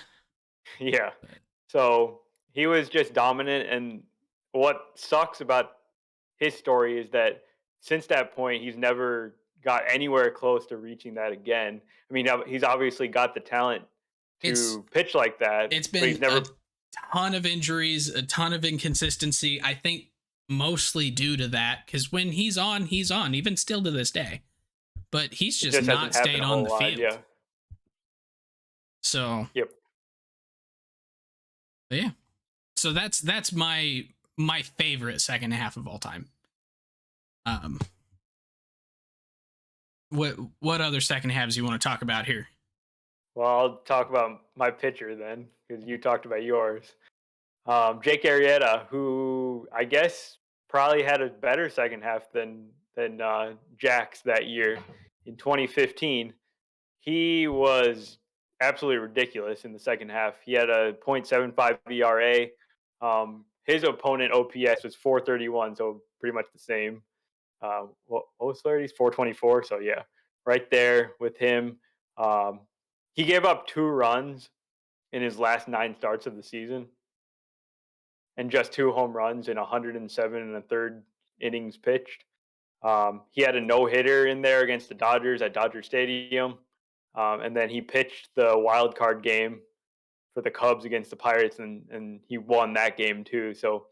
Speaker 2: Yeah.
Speaker 1: But
Speaker 2: So he was just dominant. And what sucks about his story is that since that point, he's never got anywhere close to reaching that again. I mean, he's obviously got the talent
Speaker 1: it's
Speaker 2: to pitch like that,
Speaker 1: it's
Speaker 2: but he's
Speaker 1: been a
Speaker 2: never.
Speaker 1: ton of injuries, a ton of inconsistency. I think mostly due to that, because when he's on, even still to this day. But he's
Speaker 2: It
Speaker 1: just
Speaker 2: just hasn't
Speaker 1: not
Speaker 2: happened
Speaker 1: stayed
Speaker 2: a
Speaker 1: on
Speaker 2: whole
Speaker 1: the
Speaker 2: lot.
Speaker 1: field.
Speaker 2: Yeah.
Speaker 1: So
Speaker 2: Yep.
Speaker 1: yeah. So that's my favorite second half of all time. Um, what other second halves you want to talk about here?
Speaker 2: Well, I'll talk about my pitcher then, because you talked about yours. Jake Arrieta, who I guess probably had a better second half than Jack's that year in 2015. He was absolutely ridiculous in the second half. He had a .75 ERA. His opponent OPS was 431, so pretty much the same. What was Flaherty's 424? So yeah, right there with him. Um, he gave up 2 runs in his last 9 starts of the season. and just 2 home runs in 107 and a third innings pitched. He had a no hitter in there against the Dodgers at Dodger Stadium, and then he pitched the wild card game for the Cubs against the Pirates, and he won that game too. So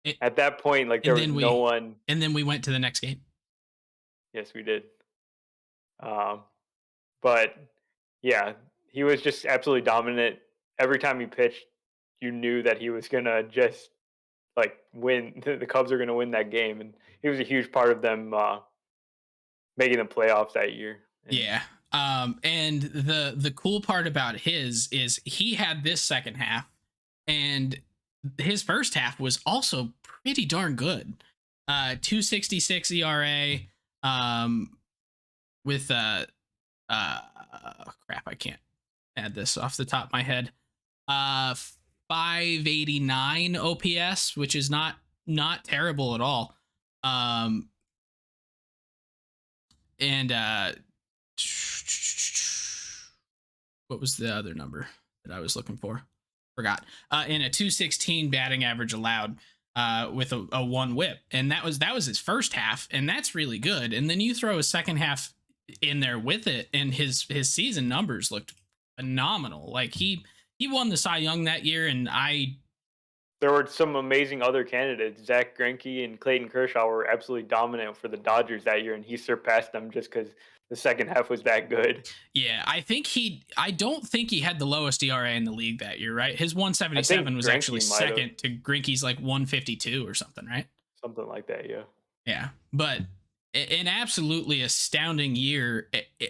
Speaker 1: It,
Speaker 2: at that point, like there
Speaker 1: and
Speaker 2: was
Speaker 1: then
Speaker 2: no
Speaker 1: we
Speaker 2: one.
Speaker 1: and then we went to the next game.
Speaker 2: Yes, we did. Um, but yeah, he was just absolutely dominant. Every time he pitched, you knew that he was gonna just like win. The Cubs are gonna win that game, and he was a huge part of them making the playoffs that year. And
Speaker 1: Yeah. And the cool part about his is he had this second half, and his first half was also pretty darn good. 266 ERA, with crap, I can't add this off the top of my head. 589 OPS, which is not terrible at all. And what was the other number that I was looking for? Forgot. And a 216 batting average allowed, with a one whip, and that was his first half, and that's really good. And then you throw a second half in there with it, and his season numbers looked phenomenal. Like he won the Cy Young that year, and
Speaker 2: there were some amazing other candidates. Zach Greinke and Clayton Kershaw were absolutely dominant for the Dodgers that year, and he surpassed them just because the second half was that good.
Speaker 1: yeah, I don't think he had the lowest ERA in the league that year, right? His
Speaker 2: I
Speaker 1: 177
Speaker 2: think
Speaker 1: was actually
Speaker 2: Greinke might have
Speaker 1: second to Grinky's like 152 or something, right?
Speaker 2: something like that. Yeah,
Speaker 1: Yeah, but an absolutely astounding year,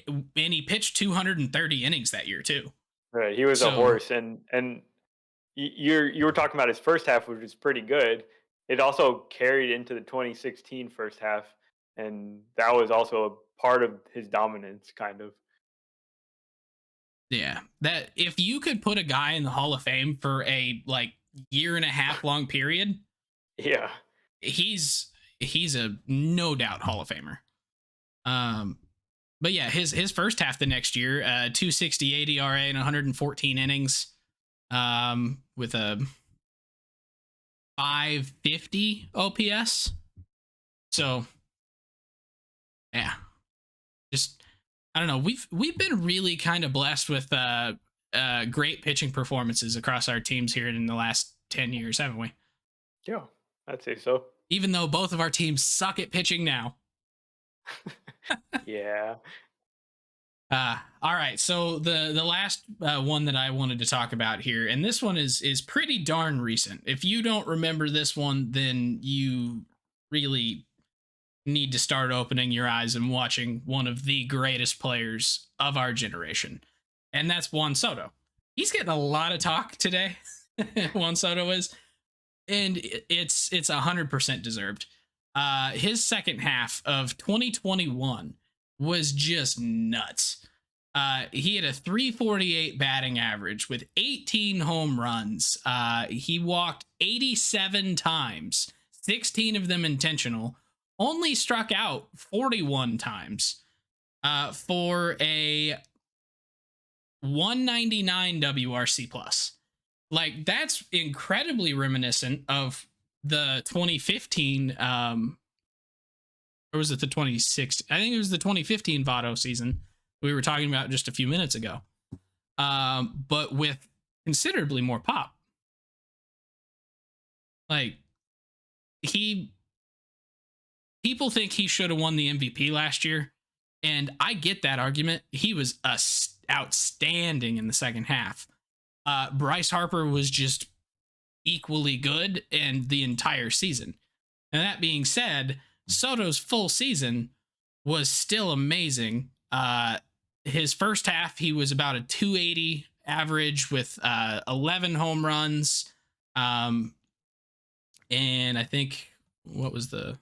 Speaker 1: and he pitched 230 innings that year too.
Speaker 2: right. He was a
Speaker 1: So
Speaker 2: horse, and you were talking about his first half, which was pretty good. It also carried into the 2016 first half, and that was also a part of his dominance, kind of.
Speaker 1: yeah, that if you could put a guy in the Hall of Fame for a like year and a half long period,
Speaker 2: Yeah,
Speaker 1: he's he's a no doubt Hall of Famer. Um, but yeah, his first half the next year, 268 ERA and 114 innings, with a 550 OPS. So yeah, just I don't know. We've been really kind of blessed with great pitching performances across our teams here in the last 10 years, haven't we?
Speaker 2: yeah, I'd say so.
Speaker 1: Even though both of our teams suck at pitching now.
Speaker 2: Yeah,
Speaker 1: All right. So the last one that I wanted to talk about here, and this one is pretty darn recent. If you don't remember this one, then you really need to start opening your eyes and watching one of the greatest players of our generation, and that's Juan Soto. He's getting a lot of talk today. Juan Soto is, and it's 100% deserved. His second half of 2021 was just nuts. He had a 348 batting average with 18 home runs. He walked 87 times, 16 of them intentional, only struck out 41 times, for a 199 WRC plus. Like that's incredibly reminiscent of the 2015, or was it the 2016? I think it was the 2015 Votto season we were talking about just a few minutes ago, but with considerably more pop. Like he people think he should have won the MVP last year, and I get that argument. He was outstanding in the second half. Bryce Harper was just equally good and the entire season. And that being said, Soto's full season was still amazing. His first half, he was about a 280 average with 11 home runs. And I think what was the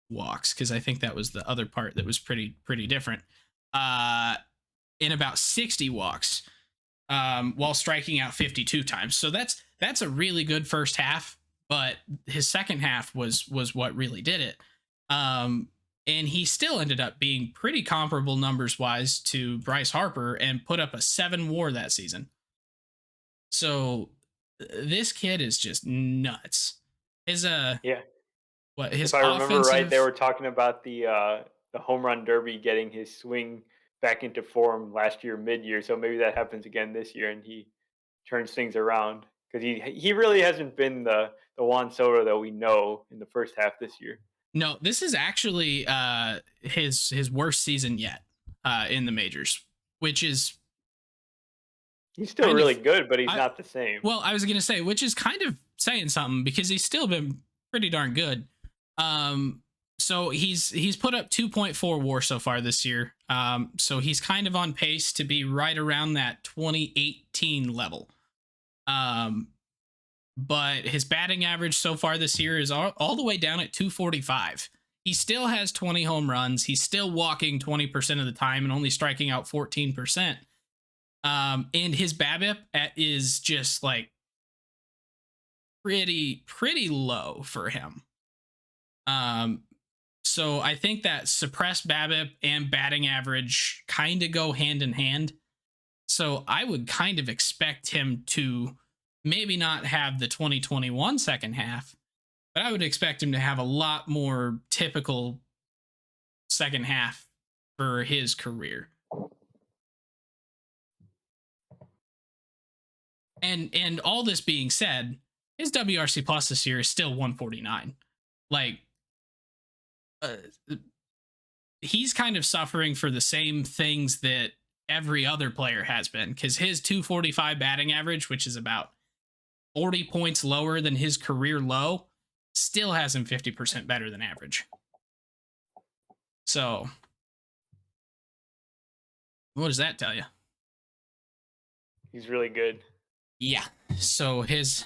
Speaker 1: walks? Because I think that was the other part that was pretty different. In about 60 walks, while striking out 52 times. So that's a really good first half, but his second half was what really did it. And he still ended up being pretty comparable numbers wise to Bryce Harper and put up a 7 WAR that season. So This kid is just nuts. His
Speaker 2: Yeah.
Speaker 1: what
Speaker 2: If
Speaker 1: his
Speaker 2: I remember right, they
Speaker 1: offensive
Speaker 2: were talking about the home run derby getting his swing back into form last year, mid-year. So maybe that happens again this year, and he turns things around because he really hasn't been the Juan Soto that we know in the first half this year.
Speaker 1: No, this is actually his worst season yet in the majors, which is
Speaker 2: He's still
Speaker 1: kind
Speaker 2: really
Speaker 1: of
Speaker 2: good, but he's
Speaker 1: I
Speaker 2: not the same.
Speaker 1: well, I was gonna say, which is kind of saying something because he's still been pretty darn good. Um, so he's put up 2.4 WAR so far this year. So he's kind of on pace to be right around that 2018 level. Um, but his batting average so far this year is all the way down at 245. He still has 20 home runs. He's still walking 20% of the time and only striking out 14%. And his BABIP is just like pretty low for him. Um, so I think that suppressed BABIP and batting average kind of go hand in hand. So I would kind of expect him to maybe not have the 2021 second half, but I would expect him to have a lot more typical second half for his career. And all this being said, his WRC plus this year is still 149. Like uh, he's kind of suffering for the same things that every other player has been because his 245 batting average, which is about 40 points lower than his career low, still has him 50% better than average. So, what does that tell you?
Speaker 2: He's really good.
Speaker 1: Yeah. So his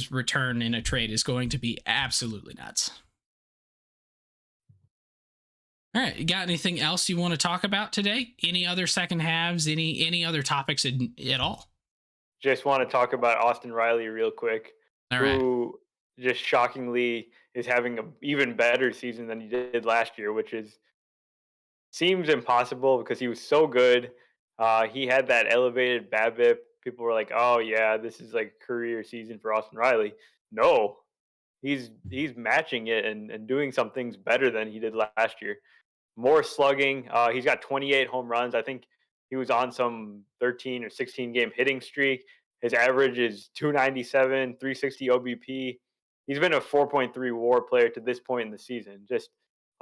Speaker 1: return in a trade is going to be absolutely nuts. All right, you got anything else you want to talk about today? Any other second halves? Any other topics at all?
Speaker 2: Just want to talk about Austin Riley real quick,
Speaker 1: All right.
Speaker 2: who just shockingly is having an even better season than he did last year, which is seems impossible because he was so good. He had that elevated BABIP. People were like, "Oh yeah, this is like a career season for Austin Riley." No, he's matching it and doing some things better than he did last year. More slugging. He's got 28 home runs. I think he was on some 13 or 16 game hitting streak. His average is 297, 360 OBP. He's been a 4.3 WAR player to this point in the season. Just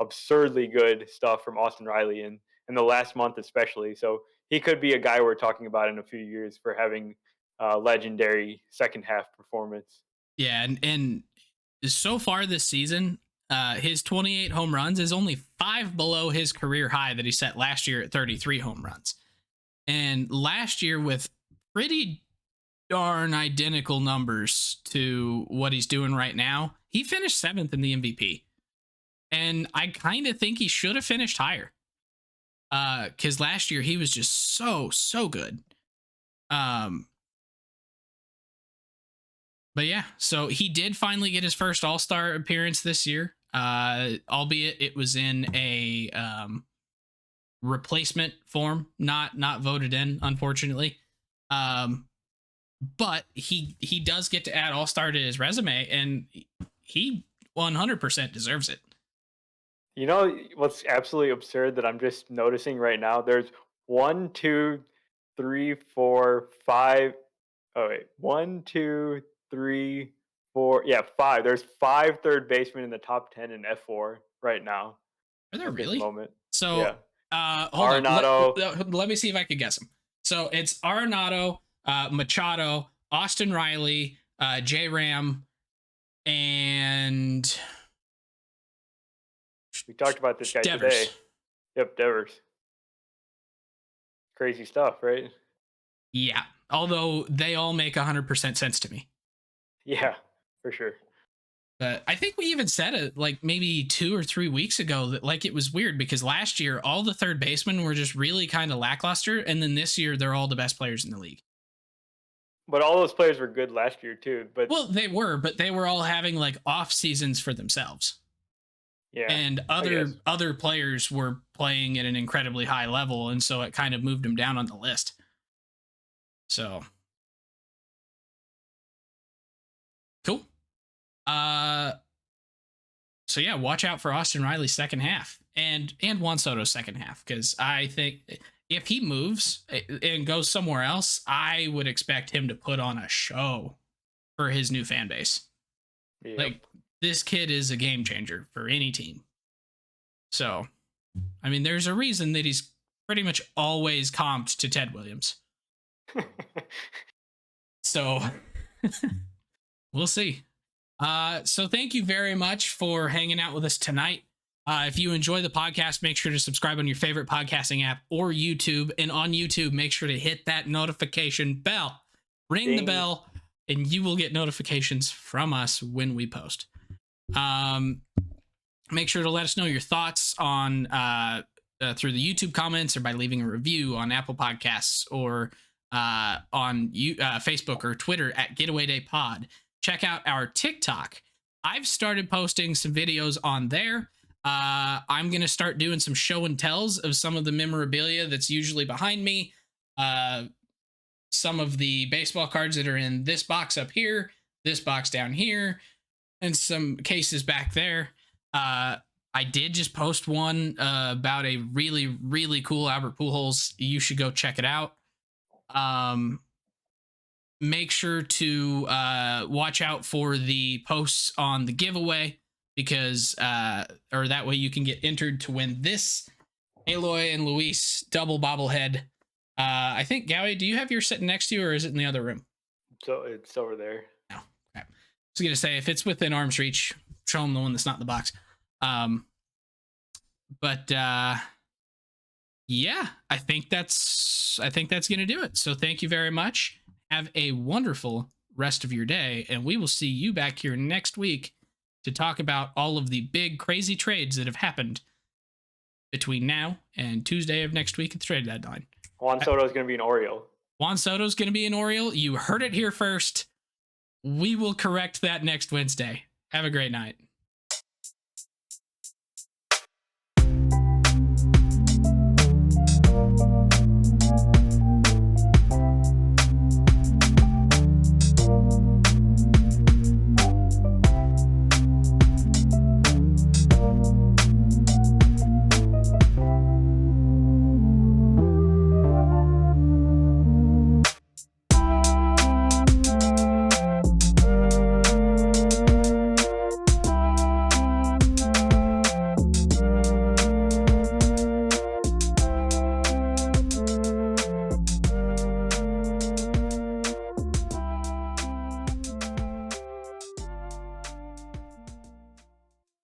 Speaker 2: absurdly good stuff from Austin Riley in the last month, especially. So he could be a guy we're talking about in a few years for having legendary second half performance.
Speaker 1: Yeah, and so far this season, his 28 home runs is only 5 below his career high that he set last year at 33 home runs. And last year with pretty darn identical numbers to what he's doing right now, he finished 7th in the MVP. And I kind of think he should have finished higher. Cuz last year he was just so good. Um But yeah, so he did finally get his first All Star appearance this year, albeit it was in a replacement form, not voted in, unfortunately. Um, but he does get to add All Star to his resume, and he 100% deserves it.
Speaker 2: You know what's absolutely absurd that I'm just noticing right now? There's one, two, three, four, five. Oh wait, one, two, three, four. Yeah, five. There's five third basemen in the top 10 in F4 right now
Speaker 1: Are there
Speaker 2: at this
Speaker 1: really?
Speaker 2: moment. Yeah,
Speaker 1: So, hold on.
Speaker 2: Arenado.
Speaker 1: Let me see if I could guess them. So it's Arenado, Machado, Austin Riley, J Ram, and
Speaker 2: We talked about this guy today.
Speaker 1: Devers.
Speaker 2: Yep, Devers. Crazy stuff, right?
Speaker 1: Yeah. Although they all make 100% sense to me.
Speaker 2: Yeah, for sure.
Speaker 1: But I think we even said it like maybe 2 or 3 weeks ago that like it was weird because last year all the third basemen were just really kind of lackluster. And then this year they're all the best players in the league.
Speaker 2: But all those players were good last year too. But
Speaker 1: Well, they were, but they were all having like off seasons for themselves.
Speaker 2: yeah,
Speaker 1: And
Speaker 2: I guess.
Speaker 1: other players were playing at an incredibly high level. And so it kind of moved them down on the list. So Uh, so yeah, watch out for Austin Riley's second half and Juan Soto's second half, because I think if he moves and goes somewhere else, I would expect him to put on a show for his new fan base.
Speaker 2: Yep.
Speaker 1: Like, this kid is a game changer for any team. So, I mean, there's a reason that he's pretty much always comped to Ted Williams. So, we'll see. So thank you very much for hanging out with us tonight. If you enjoy the podcast, make sure to subscribe on your favorite podcasting app or YouTube. And on YouTube, make sure to hit that notification bell. Ring the
Speaker 2: Ding.
Speaker 1: bell, and you will get notifications from us when we post. Make sure to let us know your thoughts on through the YouTube comments, or by leaving a review on Apple Podcasts, or on Facebook or Twitter at Getaway Day Pod. Check out our TikTok. I've started posting some videos on there. I'm going to start doing some show and tells of some of the memorabilia that's usually behind me. Some of the baseball cards that are in this box up here, this box down here, and some cases back there. I did just post one about a really, really cool Albert Pujols. You should go check it out. Make sure to watch out for the posts on the giveaway, because or that way you can get entered to win this Aloy and Luis double bobblehead. I think, Gowie, do you have yours sitting next to you, or is it in the other room?
Speaker 2: So it's over there.
Speaker 1: No. Okay. I was gonna say, if it's within arm's reach, show them the one that's not in the box. But yeah, I think that's gonna do it. So thank you very much. Have a wonderful rest of your day, and we will see you back here next week to talk about all of the big, crazy trades that have happened between now and Tuesday of next week at the trade deadline.
Speaker 2: Juan Soto is going to be an Oriole.
Speaker 1: Juan Soto's going to be an Oriole. You heard it here first. We will correct that next Wednesday. Have a great night.